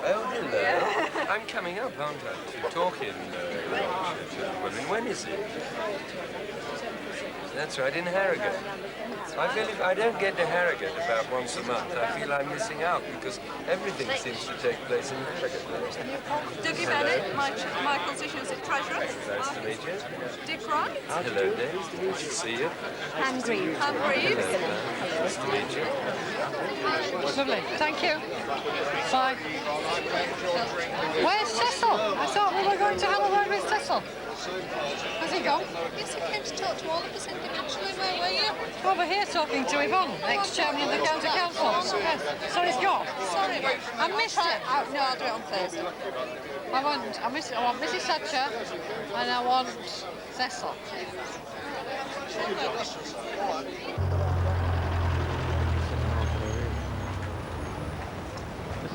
Speaker 26: Oh, hello. I'm coming up, aren't I, to talk in to women. When is it? That's right, in Harrogate. I feel if I don't get to Harrogate about once a month, I feel I'm missing out because everything seems to take place in Harrogate.
Speaker 24: Dougie Bennett, my position as treasurer.
Speaker 26: Nice to meet you.
Speaker 24: Dick Wright.
Speaker 26: Hello, Dave. Nice to see you.
Speaker 24: Anne Greaves. Anne Greaves.
Speaker 26: Nice to meet you.
Speaker 24: Lovely, thank you. Bye. Where's Cecil? I thought we were going to have a word with Cecil. Has he gone?
Speaker 27: Yes, he came to talk to all of us individually. Where were you?
Speaker 24: Over here talking to Yvonne, ex-chairman of the county council. Yes. So he's gone?
Speaker 27: Sorry.
Speaker 24: I missed it.
Speaker 27: No, I'll do it on Thursday.
Speaker 24: I want Mrs. Thatcher and I want Cecil.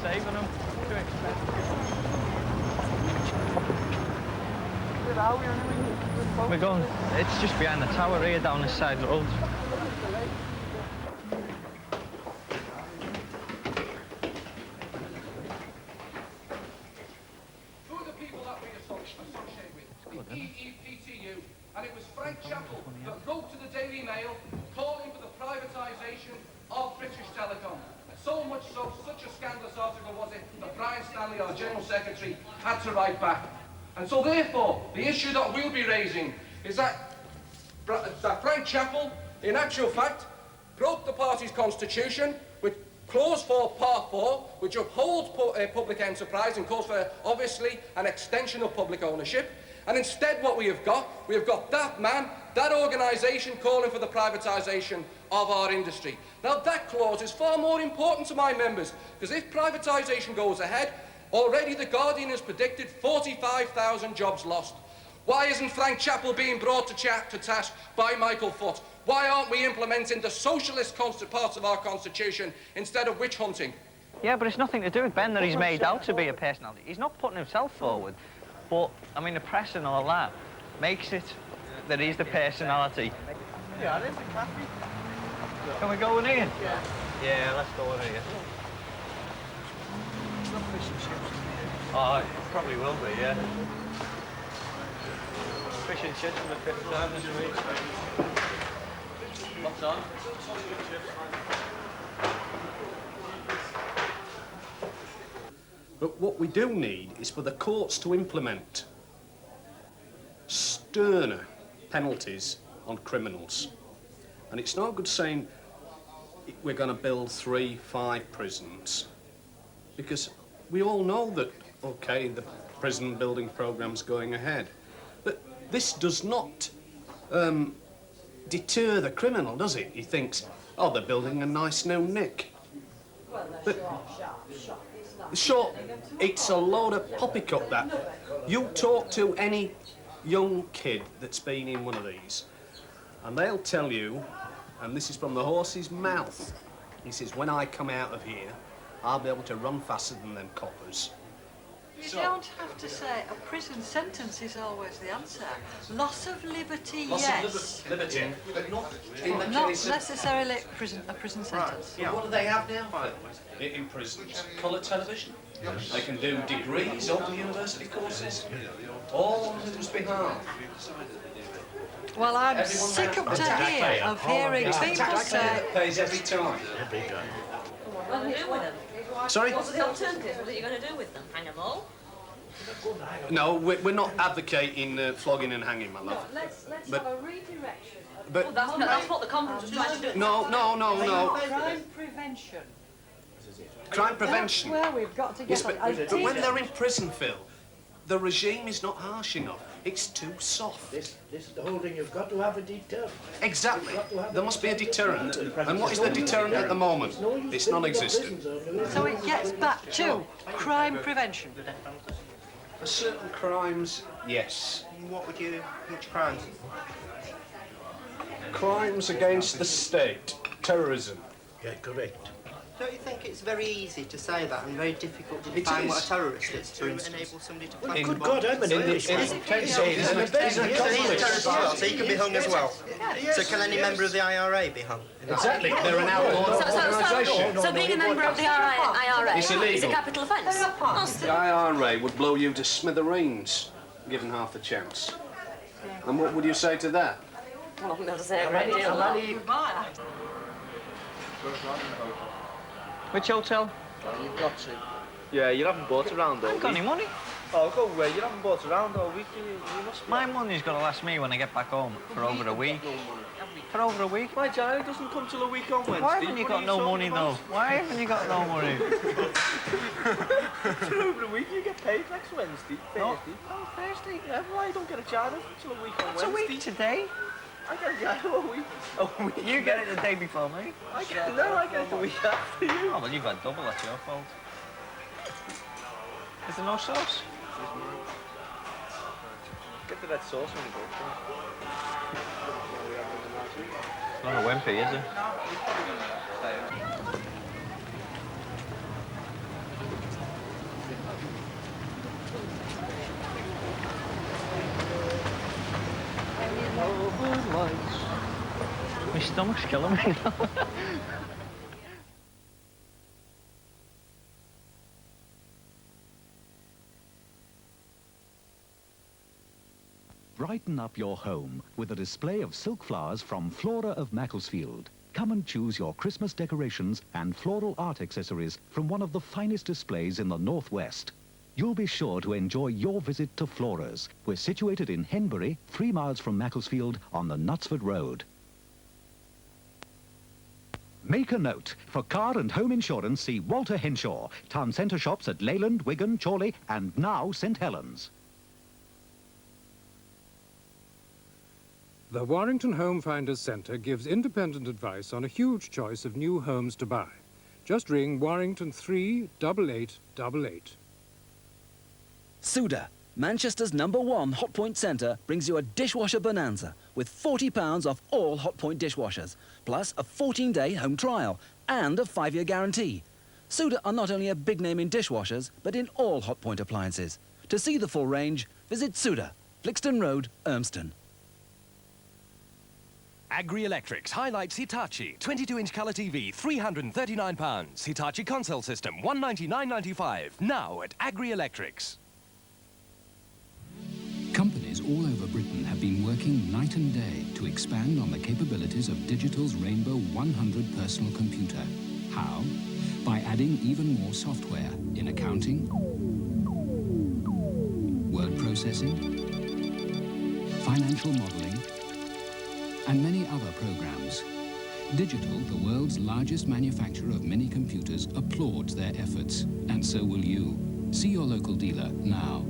Speaker 14: Saving them too expensive. We're going, it's just behind the tower here down this side road.
Speaker 6: Who are the people that we associate with? The EEPTU, and it was Frank Chappell that wrote to the Daily Mail calling for the privatisation of British Telecom. So much so, such a scandalous article was it, that Brian Stanley, our General Secretary, had to write back. And so therefore, the issue that we'll be raising is that Frank Chappell, in actual fact, broke the party's constitution, which Clause 4, Part 4, which upholds public enterprise and calls for, obviously, an extension of public ownership. And instead what we have got that man, that organisation calling for the privatisation of our industry. Now that clause is far more important to my members, because if privatisation goes ahead, already the Guardian has predicted 45,000 jobs lost. Why isn't Frank Chappell being brought to task by Michael Foot? Why aren't we implementing the socialist parts of our constitution instead of witch hunting?
Speaker 14: Yeah, but it's nothing to do with Ben that he's made out to be a personality. He's not putting himself forward. But, I mean, the press and all that makes it that he's the personality.
Speaker 7: Yeah, there's a coffee.
Speaker 14: Can we go in here?
Speaker 7: Yeah.
Speaker 14: Yeah, let's go in here. Oh, it probably will be, yeah. Fish and chips for the 5th time this week. What's on?
Speaker 21: But what we do need is for the courts to implement sterner penalties on criminals. And it's no good saying we're going to build 3, 5 prisons, because we all know that, OK, the prison building programme's going ahead. But this does not deter the criminal, does it? He thinks, oh, they're building a nice new nick. But, sure, it's a load of poppycock, that. You talk to any young kid that's been in one of these, and they'll tell you, and this is from the horse's mouth, he says, when I come out of here, I'll be able to run faster than them coppers.
Speaker 23: You don't have to say a prison sentence is always the answer. Loss of liberty, yes.
Speaker 21: Liberty, but not in the
Speaker 23: Not
Speaker 21: case
Speaker 23: necessarily a prison sentence.
Speaker 21: Right. Yeah. What do they have now? In prisons, colour television. Yes. They can do degrees, open university courses, all on whose behalf.
Speaker 23: Well, I'm sick up to here of hearing people say...
Speaker 21: Pays every time.
Speaker 3: What are you going to do with them?
Speaker 21: Sorry?
Speaker 3: What's the alternative? What are you going to do with them? Hang them all?
Speaker 21: No, we're not advocating flogging and hanging, my love.
Speaker 23: Let's
Speaker 21: but,
Speaker 23: have a redirection.
Speaker 21: But
Speaker 3: that's what the conference was trying to do.
Speaker 21: No.
Speaker 23: Crime prevention.
Speaker 21: Crime prevention.
Speaker 23: That's where we've got to get
Speaker 21: but when they're in prison, Phil, the regime is not harsh enough. It's too soft.
Speaker 18: This is the whole thing. You've got to have a deterrent.
Speaker 21: Exactly. There must be a deterrent. And what is the deterrent at the moment? It's non-existent.
Speaker 23: So it gets back to crime prevention.
Speaker 21: For certain crimes, yes.
Speaker 7: Which crimes?
Speaker 21: Crimes against the state. Terrorism.
Speaker 18: Yeah, correct.
Speaker 7: Don't you think it's very easy to say that and very difficult to define what a terrorist is, for instance? Enable somebody to plan
Speaker 18: Good God, I'm an Englishman.
Speaker 7: He's a terrorist as well, so he can be hung as well. So can any member of the IRA be hung?
Speaker 21: Exactly, they're an outlaw organisation.
Speaker 3: So being a member of the IRA
Speaker 21: It's illegal.
Speaker 3: is a capital offence?
Speaker 21: The IRA would blow you to smithereens, given half a chance. And what would you say to that?
Speaker 3: Well, I'm going to say a great deal.
Speaker 14: Which hotel?
Speaker 7: You've got to.
Speaker 25: Yeah, you haven't bought around
Speaker 14: I
Speaker 25: all
Speaker 14: haven't got
Speaker 25: week.
Speaker 14: any money.
Speaker 25: Oh, go away. You haven't bought around all week. You must be.
Speaker 14: My money's got to last me when I get back home for over a week. For over a week?
Speaker 25: My diary doesn't come till a week on Wednesday.
Speaker 14: Why haven't you got no money, though? Why haven't you got no money?
Speaker 25: For over a week, you get paid next Wednesday, Thursday.
Speaker 14: No. Oh, Thursday?
Speaker 25: Yeah, why don't get a charter until a week on
Speaker 14: It's a
Speaker 25: Wednesday?
Speaker 14: week today.
Speaker 25: I get a charter a week. Oh, week.
Speaker 14: You get it the day before me.
Speaker 25: I get it the week after you.
Speaker 14: Oh, well, you've had double. That's your fault. Is there no sauce?
Speaker 25: Get the red sauce when you go.
Speaker 14: It's not a wimpy, is it? My stomach's killing me.
Speaker 8: Brighten up your home with a display of silk flowers from Flora of Macclesfield. Come and choose your Christmas decorations and floral art accessories from one of the finest displays in the Northwest. You'll be sure to enjoy your visit to Flora's. We're situated in Henbury, 3 miles from Macclesfield on the Knutsford Road. Make a note. For car and home insurance, see Walter Henshaw. Town centre shops at Leyland, Wigan, Chorley, and now St Helens.
Speaker 4: The Warrington Home Finders Centre gives independent advice on a huge choice of new homes to buy. Just ring Warrington 38888.
Speaker 9: Suda, Manchester's #1 Hotpoint centre, brings you a dishwasher bonanza with £40 off all Hotpoint dishwashers, plus a 14-day home trial and a 5-year guarantee. Suda are not only a big name in dishwashers, but in all Hotpoint appliances. To see the full range, visit Suda, Flixton Road, Urmston.
Speaker 10: Agri Electrics highlights Hitachi 22-inch colour TV, £339. Hitachi console system, £199.95. Now at Agri Electrics.
Speaker 11: Companies all over Britain have been working night and day to expand on the capabilities of Digital's Rainbow 100 personal computer. How? By adding even more software in accounting, word processing, financial modelling, and many other programs. Digital, the world's largest manufacturer of mini computers, applauds their efforts, and so will you. See your local dealer now.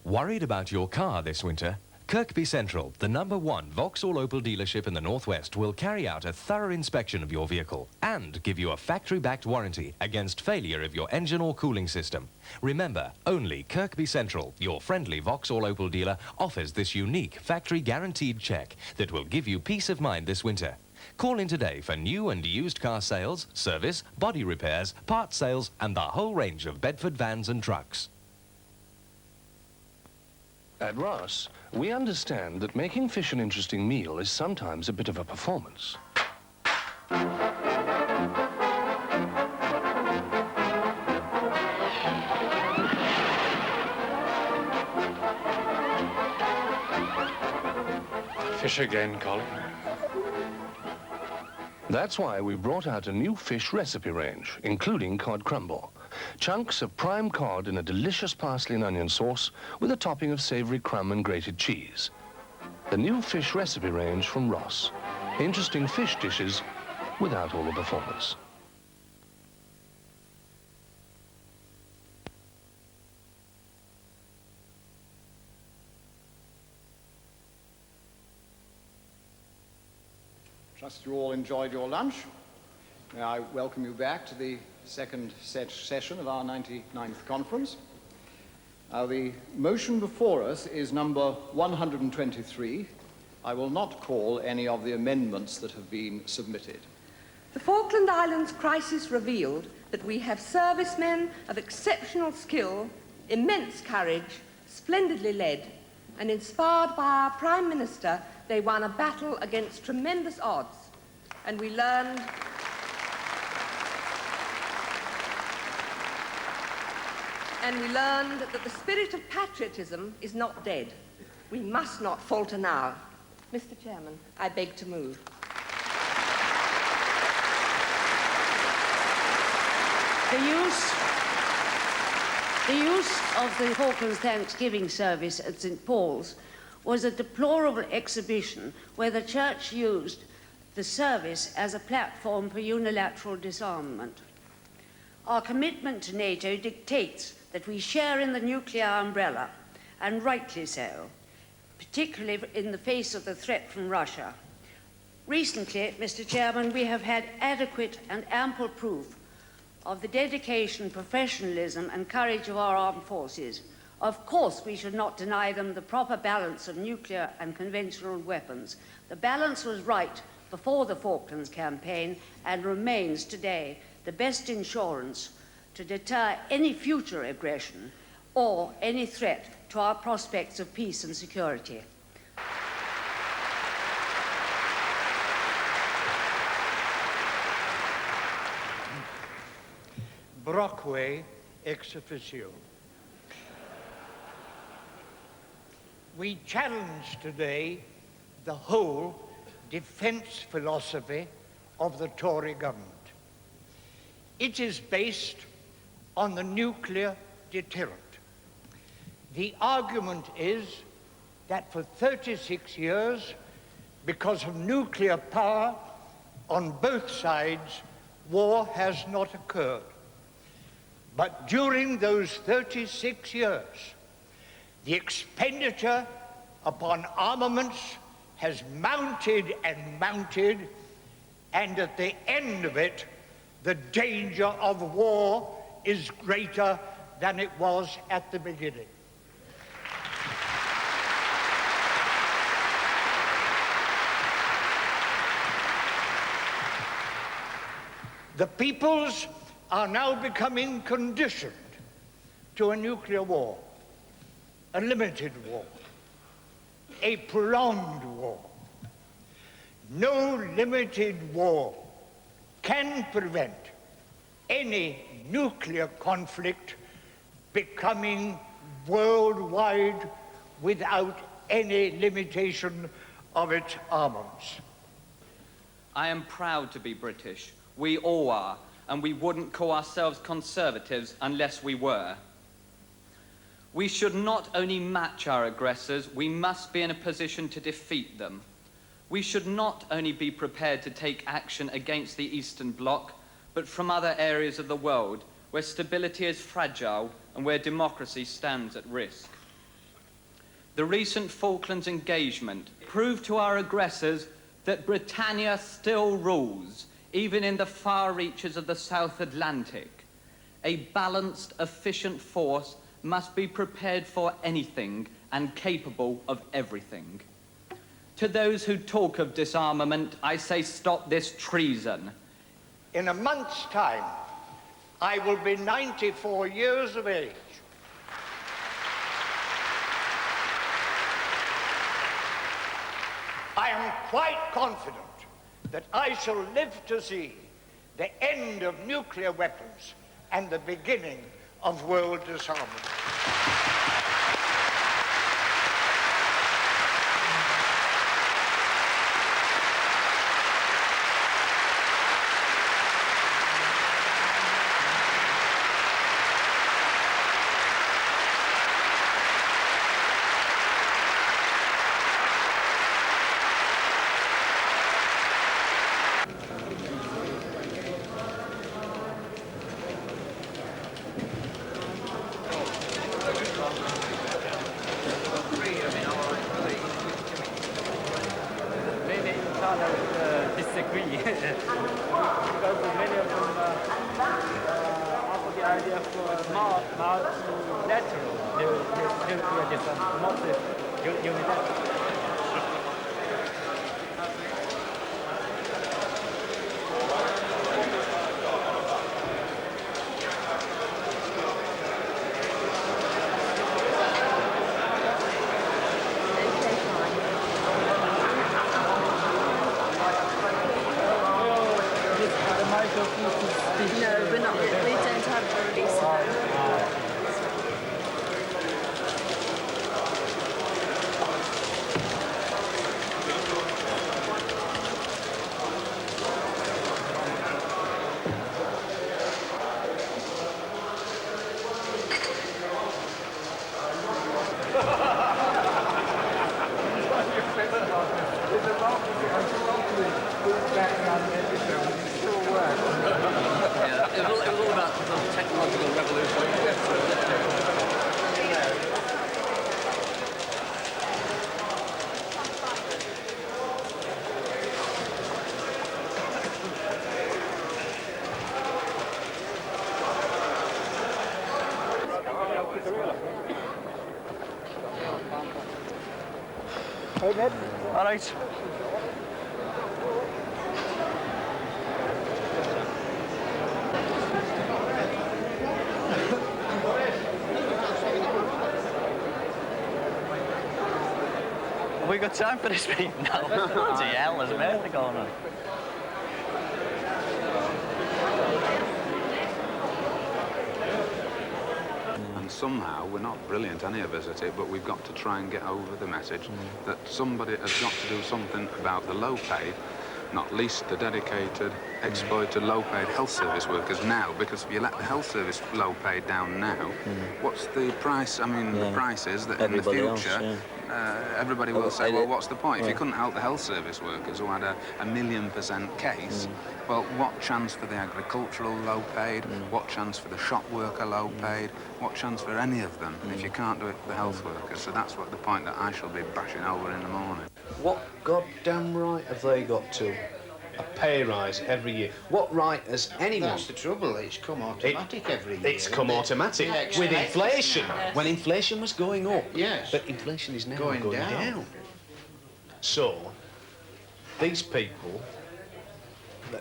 Speaker 10: Worried about your car this winter? Kirkby Central, the #1 Vauxhall Opel dealership in the Northwest, will carry out a thorough inspection of your vehicle and give you a factory-backed warranty against failure of your engine or cooling system. Remember, only Kirkby Central, your friendly Vauxhall Opel dealer, offers this unique factory-guaranteed check that will give you peace of mind this winter. Call in today for new and used car sales, service, body repairs, parts sales, and the whole range of Bedford vans and trucks.
Speaker 12: At Ross, we understand that making fish an interesting meal is sometimes a bit of a performance. Fish again, Colin. That's why we brought out a new fish recipe range, including cod crumble. Chunks of prime cod in a delicious parsley and onion sauce with a topping of savoury crumb and grated cheese. The new fish recipe range from Ross. Interesting fish dishes without all the performance.
Speaker 13: Trust you all enjoyed your lunch. May I welcome you back to the second session of our 99th conference. Now, the motion before us is number 123. I will not call any of the amendments that have been submitted.
Speaker 16: The Falkland Islands crisis revealed that we have servicemen of exceptional skill, immense courage, splendidly led, and inspired by our Prime Minister, they won a battle against tremendous odds, and we learned that the spirit of patriotism is not dead. We must not falter now. Mr. Chairman, I beg to move.
Speaker 17: The use of the Falklands Thanksgiving service at St. Paul's was a deplorable exhibition where the Church used the service as a platform for unilateral disarmament. Our commitment to NATO dictates that we share in the nuclear umbrella, and rightly so, particularly in the face of the threat from Russia. Recently, Mr. Chairman, we have had adequate and ample proof of the dedication, professionalism and courage of our armed forces. Of course, we should not deny them the proper balance of nuclear and conventional weapons. The balance was right before the Falklands campaign and remains today the best insurance to deter any future aggression or any threat to our prospects of peace and security.
Speaker 29: Brockway ex officio. We challenge today the whole defence philosophy of the Tory government. It is based on the nuclear deterrent. The argument is that for 36 years, because of nuclear power on both sides, war has not occurred. But during those 36 years, the expenditure upon armaments has mounted and mounted, and at the end of it, the danger of war is greater than it was at the beginning. The peoples are now becoming conditioned to a nuclear war, a limited war, a prolonged war. No limited war can prevent any nuclear conflict becoming worldwide without any limitation of its armaments.
Speaker 1: I am proud to be British. We all are, and we wouldn't call ourselves conservatives unless we were. We should not only match our aggressors, we must be in a position to defeat them. We should not only be prepared to take action against the Eastern Bloc, but from other areas of the world where stability is fragile and where democracy stands at risk. The recent Falklands engagement proved to our aggressors that Britannia still rules, even in the far reaches of the South Atlantic. A balanced, efficient force must be prepared for anything and capable of everything. To those who talk of disarmament, I say stop this treason.
Speaker 29: In a month's time, I will be 94 years of age. I am quite confident that I shall live to see the end of nuclear weapons and the beginning of world disarmament.
Speaker 25: All right. Have we got time for this meeting now? Bloody hell, there's a murder going on.
Speaker 2: And somehow, we're not brilliant, any of us at it, but we've got to try and get over the message that somebody has got to do something about the low paid, not least the dedicated exploited low-paid health service workers now, because if you let the health service low-paid down now, what's the price? I mean, the price is that
Speaker 5: Everybody
Speaker 2: in the
Speaker 5: else,
Speaker 2: future, everybody will say, well, what's the point? If you couldn't help the health service workers who had a 1,000,000% case, well, what chance for the agricultural low-paid? What chance for the shop worker low-paid? What chance for any of them if you can't do it for the health workers? So that's what the point that I shall be bashing over in the morning.
Speaker 21: What goddamn right have they got to a pay rise every year? What right has anyone?
Speaker 13: That's the trouble. It's come automatic every year.
Speaker 21: It's come automatic with inflation. When inflation was going up.
Speaker 13: Yes.
Speaker 21: But inflation is now
Speaker 13: Going
Speaker 21: going
Speaker 13: down.
Speaker 21: down. So, these people...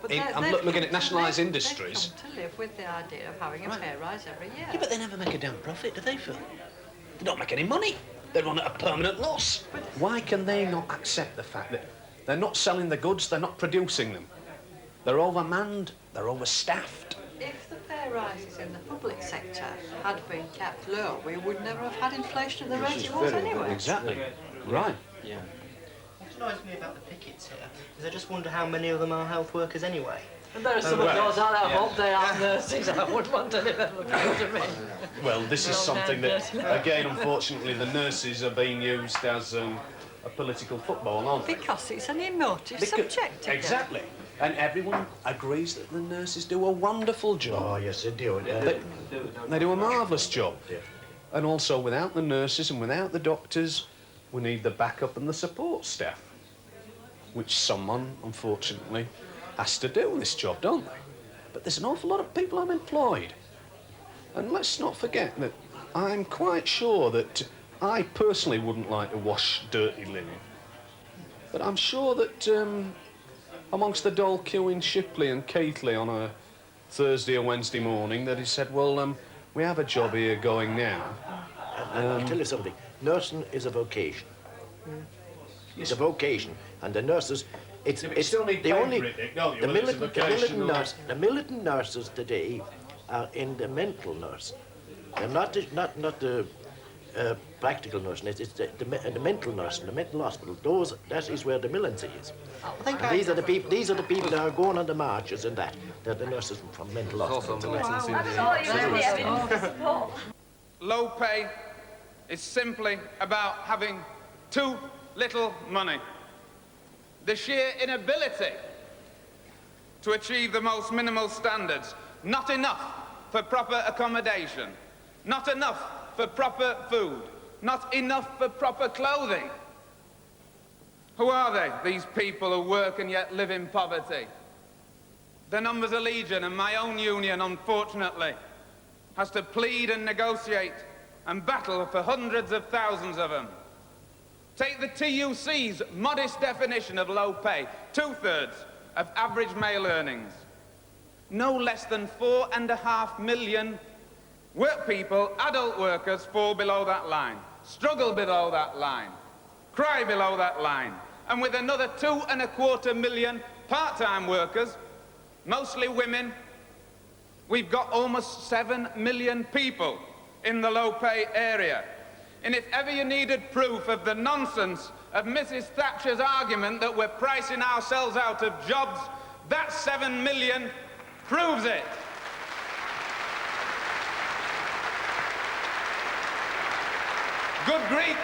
Speaker 21: I'm looking at nationalised industries.
Speaker 23: They come to live with the idea of having a pay rise every year.
Speaker 21: Yeah, but they never make a damn profit, do they, Phil? They don't make any money. They run at a permanent loss. Why can they not accept the fact that they're not selling the goods, they're not producing them? They're overmanned, they're overstaffed.
Speaker 23: If the pay rises in the public sector had been kept low, we would never have had inflation at the rate it was anyway.
Speaker 21: Exactly. Right.
Speaker 15: Yeah. What annoys me about the pickets here is I just wonder how many of them are health workers anyway.
Speaker 14: And there are some of those, I hope they are nurses. I wouldn't want any of them looking to me.
Speaker 21: Well, this is something that, again, unfortunately, the nurses are being used as a political football, aren't they?
Speaker 23: Because it's an emotive subject.
Speaker 21: Exactly. And everyone agrees that the nurses do a wonderful job.
Speaker 18: Oh, yes, they do.
Speaker 21: They do a marvellous job. Yeah. And also, without the nurses and without the doctors, we need the backup and the support staff, which someone, unfortunately, has to do this job, don't they? But there's an awful lot of people unemployed. And let's not forget that I'm quite sure that I personally wouldn't like to wash dirty linen. But I'm sure that amongst the dull queue in Shipley and Keighley on a Thursday or Wednesday morning that he said, well, we have a job here going now.
Speaker 18: And I'll tell you something. Nursing is a vocation. It's a vocation. And the nurses... It's
Speaker 21: still need
Speaker 18: the only...
Speaker 21: the
Speaker 18: militant nurses today are in the mental nursing. They're not the practical nursing. It's the mental nursing, the mental hospital. That is where the militancy is. These are the people that are going on the marches and that. They're the nurses from mental hospitals.
Speaker 2: Low pay is simply about having too little money. The sheer inability to achieve the most minimal standards, not enough for proper accommodation, not enough for proper food, not enough for proper clothing. Who are they, these people who work and yet live in poverty? Their numbers are legion, and my own union, unfortunately, has to plead and negotiate and battle for hundreds of thousands of them. Take the TUC's modest definition of low pay, 2/3 of average male earnings. No less than 4.5 million work people, adult workers, fall below that line, struggle below that line, cry below that line. And with another 2.25 million part-time workers, mostly women, we've got almost 7 million people in the low pay area. And if ever you needed proof of the nonsense of Mrs. Thatcher's argument that we're pricing ourselves out of jobs, that 7 million proves it. Good grief,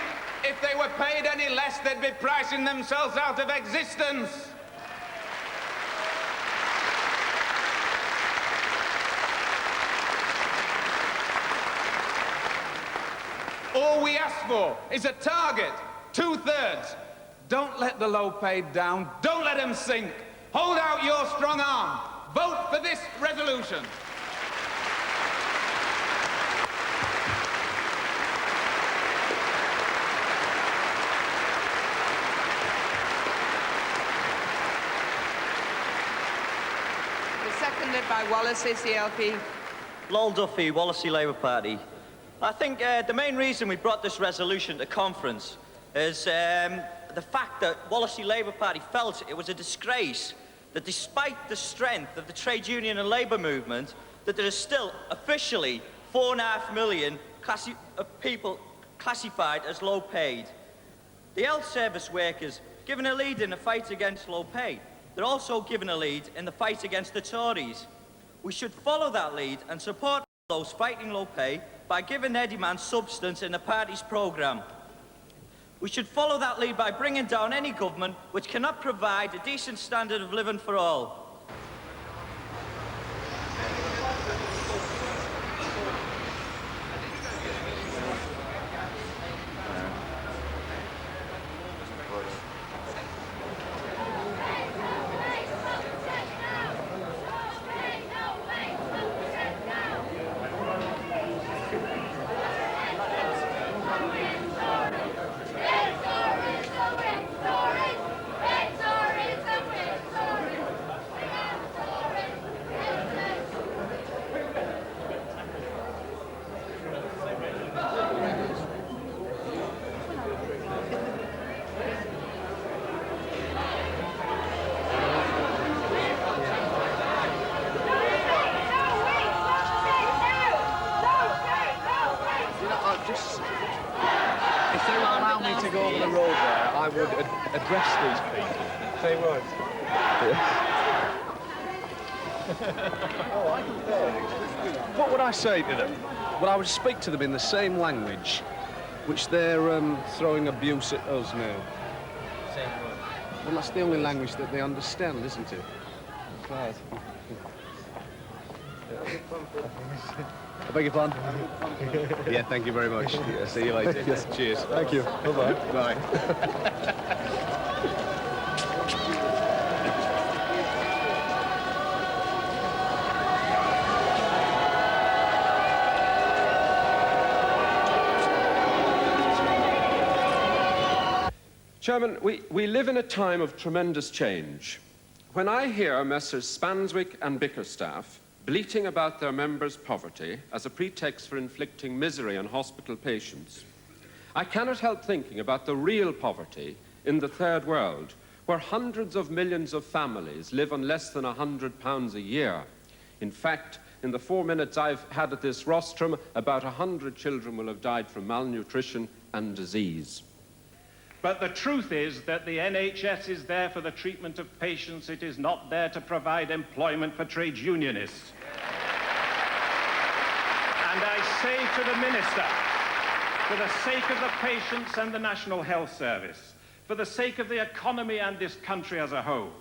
Speaker 2: if they were paid any less, they'd be pricing themselves out of existence. All we ask for is a target, 2/3. Don't let the low paid down. Don't let them sink. Hold out your strong arm. Vote for this resolution.
Speaker 16: Seconded by Wallace, CLP.
Speaker 14: Lol Duffy, Wallasey Labour Party. I think the main reason we brought this resolution to conference is the fact that Wallasey Labour Party felt it was a disgrace that despite the strength of the trade union and labour movement, that there is still officially 4.5 million people classified as low paid. The health service workers given a lead in the fight against low pay. they're also given a lead in the fight against the Tories. We should follow that lead and support those fighting low pay by giving their demands substance in the party's programme. We should follow that lead by bringing down any government which cannot provide a decent standard of living for all.
Speaker 5: If they would allow me to go over the road there, I would address these people. They would. What would I say to them? Well, I would speak to them in the same language which they're throwing abuse at us now.
Speaker 14: Same word.
Speaker 5: Well, that's the only language that they understand, isn't it? Right. I beg your pardon? Yeah, thank you very much. Yeah, see you later. Yes. Cheers. Thank you. Bye-bye. Bye.
Speaker 6: Chairman, we live in a time of tremendous change. When I hear Messrs. Spanswick and Bickerstaff bleating about their members' poverty as a pretext for inflicting misery on hospital patients, I cannot help thinking about the real poverty in the third world, where hundreds of millions of families live on less than £100 a year. In fact, in the 4 minutes I've had at this rostrum, about 100 children will have died from malnutrition and disease.
Speaker 19: But the truth is that the NHS is there for the treatment of patients. It is not there to provide employment for trade unionists. And I say to the Minister, for the sake of the patients and the National Health Service, for the sake of the economy and this country as a whole,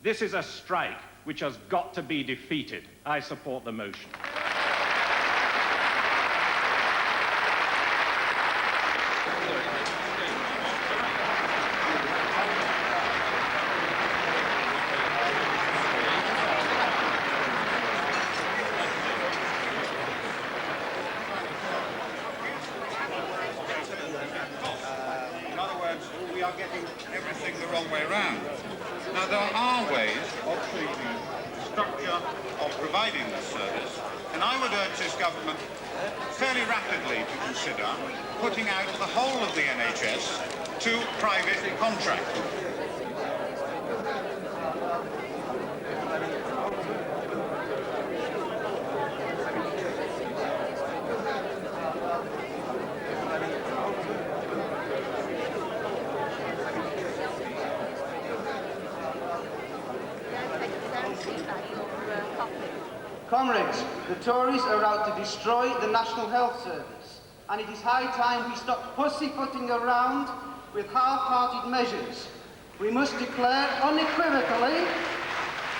Speaker 19: this is a strike which has got to be defeated. I support the motion.
Speaker 2: We are getting everything the wrong way round. Now, there are ways of treating the structure of providing this service, and I would urge this government fairly rapidly to consider putting out the whole of the NHS to private contract.
Speaker 20: Comrades, the Tories are out to destroy the National Health Service, and it is high time we stop pussyfooting around with half-hearted measures. We must declare unequivocally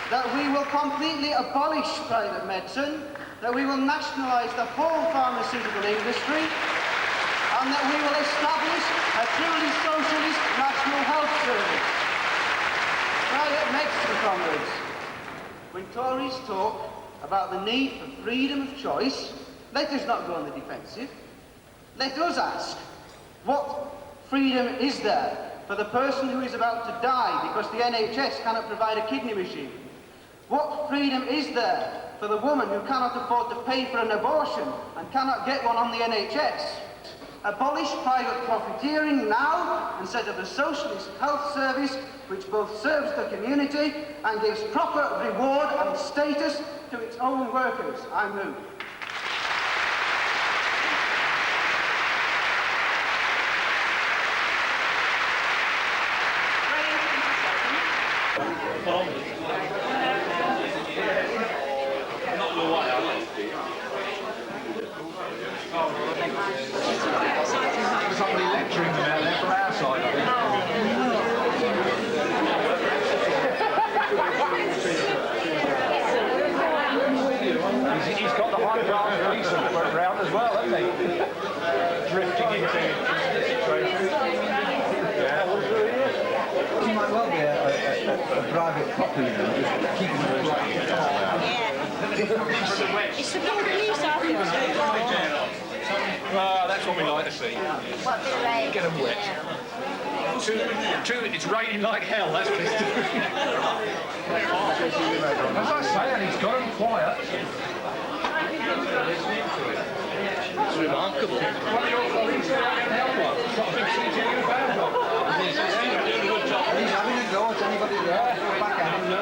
Speaker 20: that we will completely abolish private medicine, that we will nationalise the whole pharmaceutical industry, and that we will establish a truly socialist National Health Service. Private medicine, comrades. When Tories talk about the need for freedom of choice, let us not go on the defensive. Let us ask, what freedom is there for the person who is about to die because the NHS cannot provide a kidney machine? What freedom is there for the woman who cannot afford to pay for an abortion and cannot get one on the NHS? Abolish private profiteering now and set up a socialist health service which both serves the community and gives proper reward and status to its own workers. I move.
Speaker 25: Somebody lecturing them out there from our side, I think. He's got the high branch release round as well, hasn't he? Drifting into the situation.
Speaker 3: He might well be a private property, just keeping the flight.
Speaker 17: It's the good news afterwards.
Speaker 25: Ah, that's what we like to see. Get them wet. It's raining like hell, that's what it's doing. As I say, and he's got them quiet. That's remarkable. One of your colleagues there can help us. Got a big CTU band on. He's doing a good job. He's having a go at anybody there. Back at him now.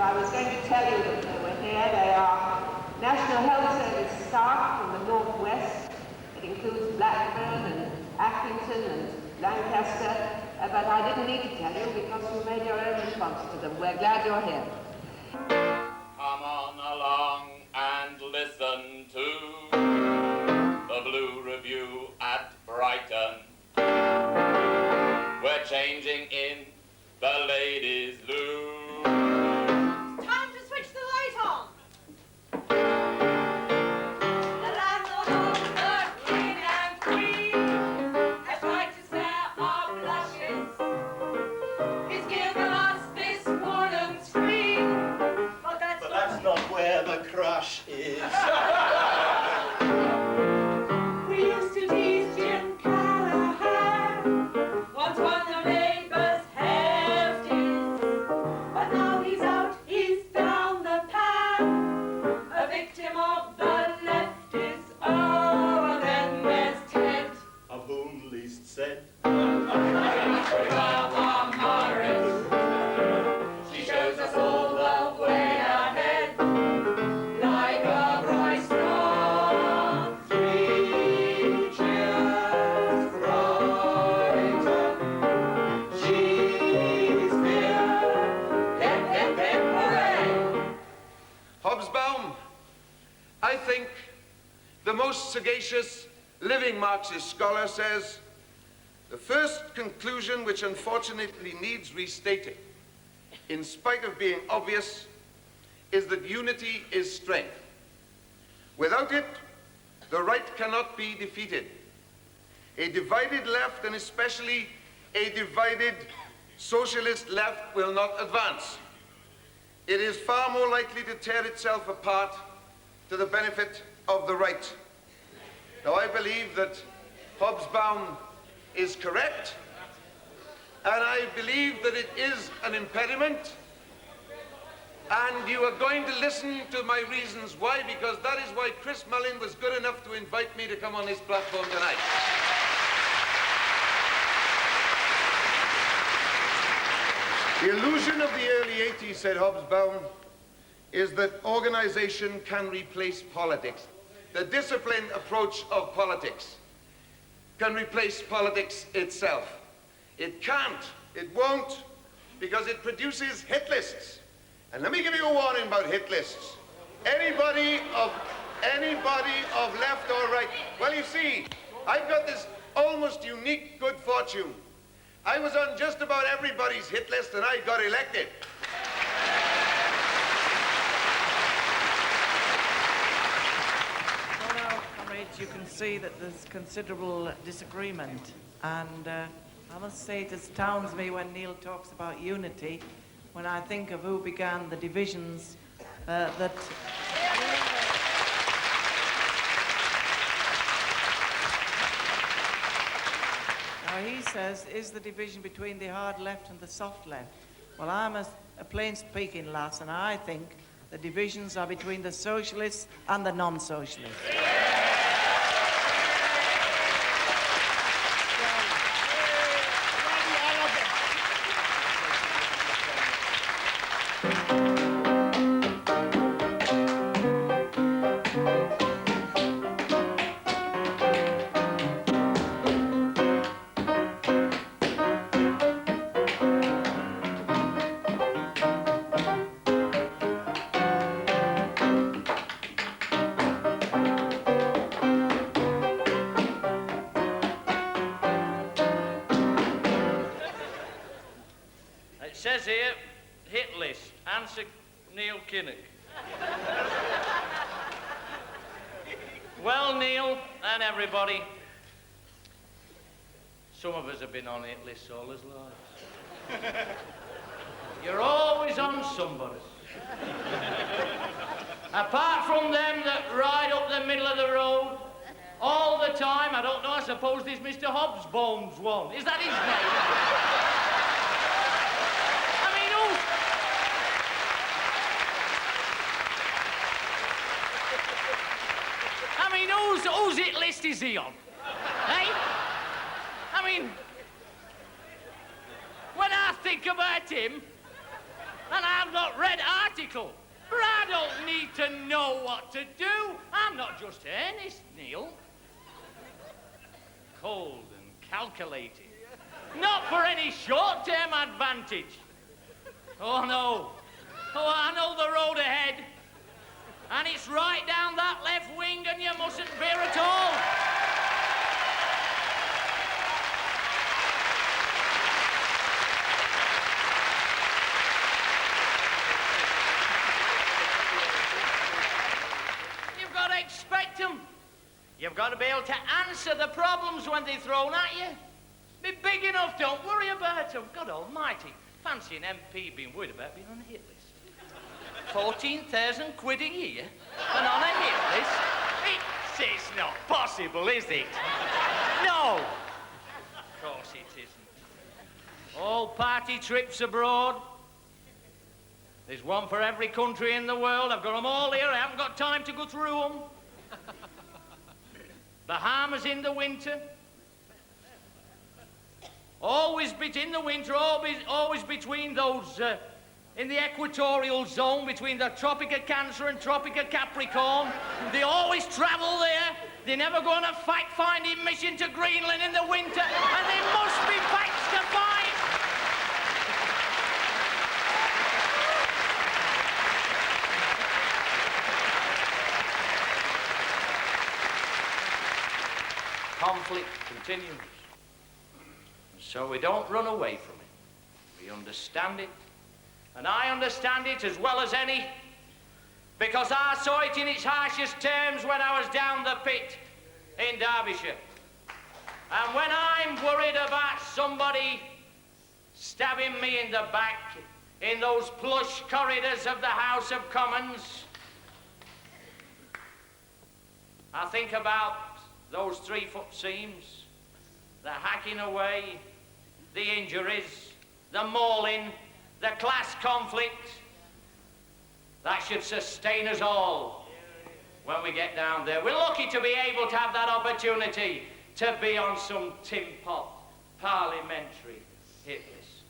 Speaker 16: I was going to tell you that they were here. They are National Health Service staff from the Northwest. It includes Blackburn and Accrington and Lancaster. But I didn't need to tell you because you made your own response to them. We're glad you're here.
Speaker 4: Come on along and listen to the Blue Review at Brighton. We're changing in the ladies' loo.
Speaker 7: Time to switch the light on. The landlord of the Green and Green has tried to spare our blushes. He's given us this wooden screen, but that's
Speaker 15: not where the crush is.
Speaker 7: We used to tease Jim Callahan. Once won the neighbour's hefties, but now he's out, he's down the pan, a victim of the lefties. Oh, and then there's Ted,
Speaker 15: A boom least said.
Speaker 7: Grandma Morris. She shows us all the way ahead, like a bright star. 3 cheers, Brighton. She's here. Hip, hip, hip, hooray!
Speaker 2: Hobsbawm, I think the most sagacious living Marxist scholar says the first conclusion, which unfortunately needs restating, in spite of being obvious, is that unity is strength. Without it, the right cannot be defeated. A divided left, and especially a divided socialist left, will not advance. It is far more likely to tear itself apart to the benefit of the right. Now, I believe that Hobsbawm is correct, and I believe that it is an impediment, and you are going to listen to my reasons why, because that is why Chris Mullin was good enough to invite me to come on this platform tonight. The illusion of the early 80s, said Hobsbawm, is that organization can replace politics. The disciplined approach of politics can replace politics itself. It can't, it won't, because it produces hit lists. And let me give you a warning about hit lists. Anybody of left or right, well, you see, I've got this almost unique good fortune. I was on just about everybody's hit list and I got elected.
Speaker 8: Well, now, comrades, you can see that there's considerable disagreement. And I must say it astounds me when Neil talks about unity, when I think of who began the divisions that... Now, he says, is the division between the hard left and the soft left? Well, I'm a plain-speaking lass, and I think the divisions are between the socialists and the non-socialists.
Speaker 9: It says here, hit list, answer Neil Kinnock. Well, Neil and everybody, some of us have been on hit lists all his lives. You're always on somebody's. Apart from them that ride up the middle of the road all the time, I don't know, I suppose there's Mr. Hobsbawm's one. Is that his name? Whose hit list is he on? Eh? I mean, when I think about him, and I've not read article, but I don't need to know what to do. I'm not just earnest, Neil. Cold and calculating. Not for any short-term advantage. Oh, no. Oh, I know the road ahead. And it's right down that left wing, and you mustn't veer at all. You've got to expect them. You've got to be able to answer the problems when they're thrown at you. Be big enough, don't worry about them. God almighty, fancy an MP being worried about being on the hit list. 14,000 quid a year, and on a hit list? It's not possible, is it? No. Of course it isn't. All party trips abroad. There's one for every country in the world. I've got them all here. I haven't got time to go through them. Bahamas in the winter. Always in the winter, always between those... in the equatorial zone between the Tropic of Cancer and Tropic of Capricorn. They always travel there. They never go on a fact-finding mission to Greenland in the winter, and there must be facts to find. Conflict continues. So we don't run away from it. We understand it. And I understand it as well as any, because I saw it in its harshest terms when I was down the pit in Derbyshire. And when I'm worried about somebody stabbing me in the back in those plush corridors of the House of Commons, I think about those 3-foot seams, the hacking away, the injuries, the mauling, the class conflict that should sustain us all when we get down there. We're lucky to be able to have that opportunity to be on some tin pot parliamentary hit list.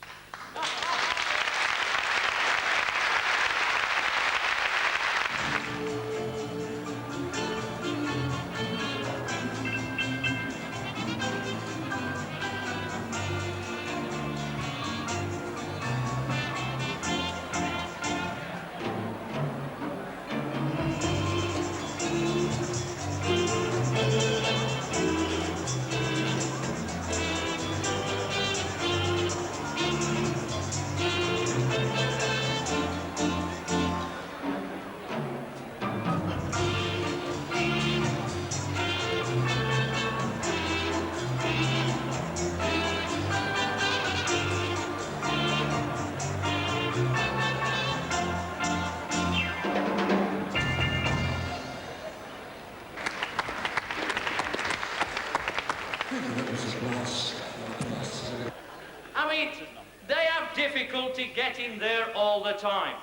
Speaker 9: getting there all the time.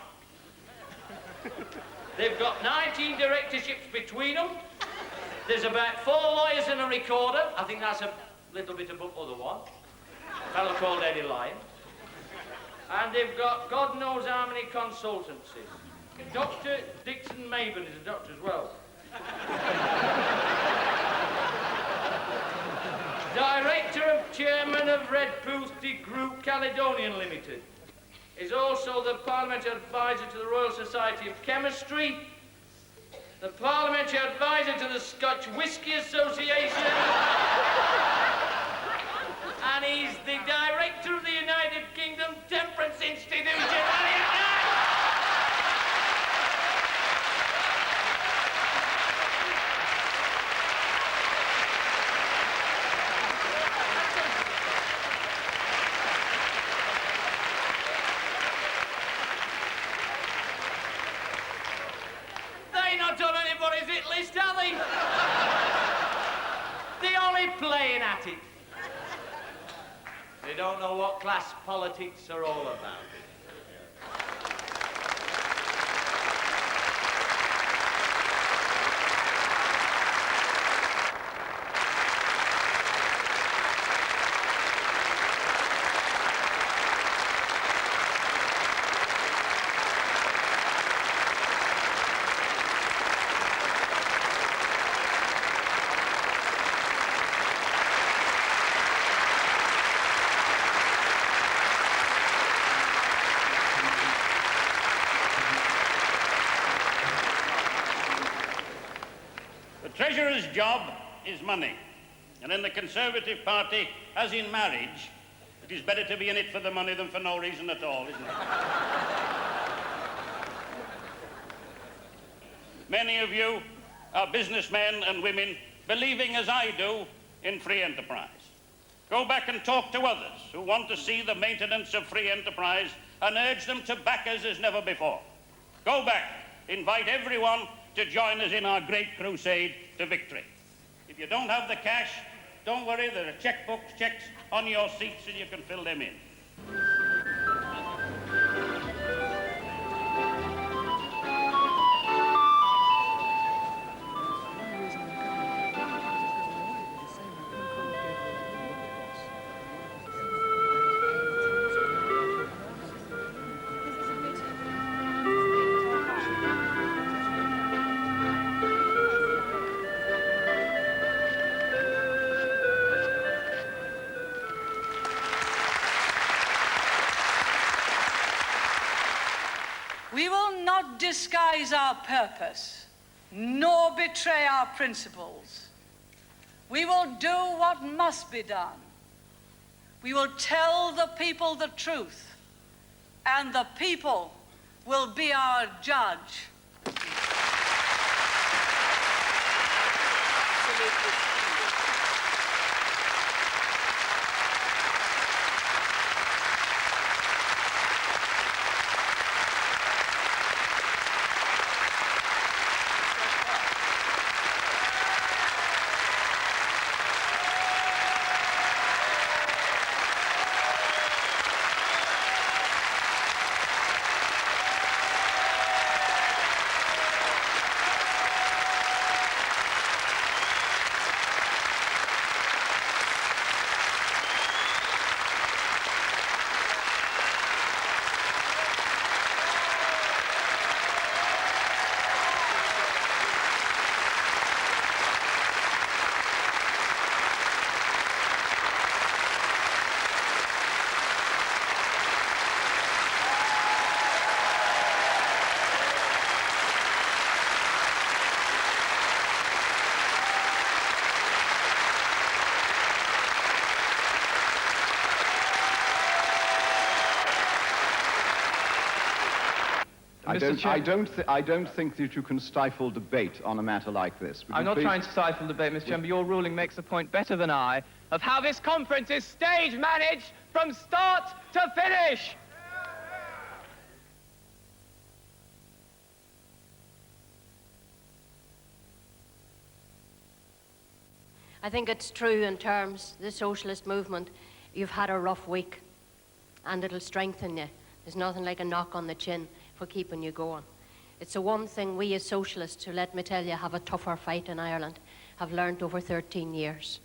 Speaker 9: They've got 19 directorships between them. There's about 4 lawyers and a recorder. I think that's a little bit above the other one. A fellow called Eddie Lyon. And they've got God knows how many consultancies. Dr. Dixon Maben is a doctor as well. Director of Chairman of Red Poosty Group Caledonian Limited. Is also the Parliamentary Advisor to the Royal Society of Chemistry, the Parliamentary Advisor to the Scotch Whisky Association, and he's the Director of the United Kingdom Temperance Institution. Not on anybody's hit list, are they? They're only playing at it. They don't know what class politics are all about.
Speaker 1: Treasurer's job is money, and in the Conservative Party, as in marriage, it is better to be in it for the money than for no reason at all, isn't it? Many of you are businessmen and women believing, as I do, in free enterprise. Go back and talk to others who want to see the maintenance of free enterprise and urge them to back us as never before. Go back, invite everyone to join us in our great crusade to victory. If you don't have the cash, don't worry, there are checkbooks, checks on your seats and you can fill them in.
Speaker 10: We will not disguise our purpose, nor betray our principles. We will do what must be done. We will tell the people the truth, and the people will be our judge.
Speaker 3: I don't think that you can stifle debate on a matter like this.
Speaker 11: I'm not trying to stifle debate, Mr. Chairman, but your ruling makes the point better than I of how this conference is stage managed from start to finish.
Speaker 12: I think it's true in terms of the socialist movement. You've had a rough week, and it'll strengthen you. There's nothing like a knock on the chin for keeping you going. It's the one thing we as socialists, who, let me tell you, have a tougher fight in Ireland, have learned over 13 years.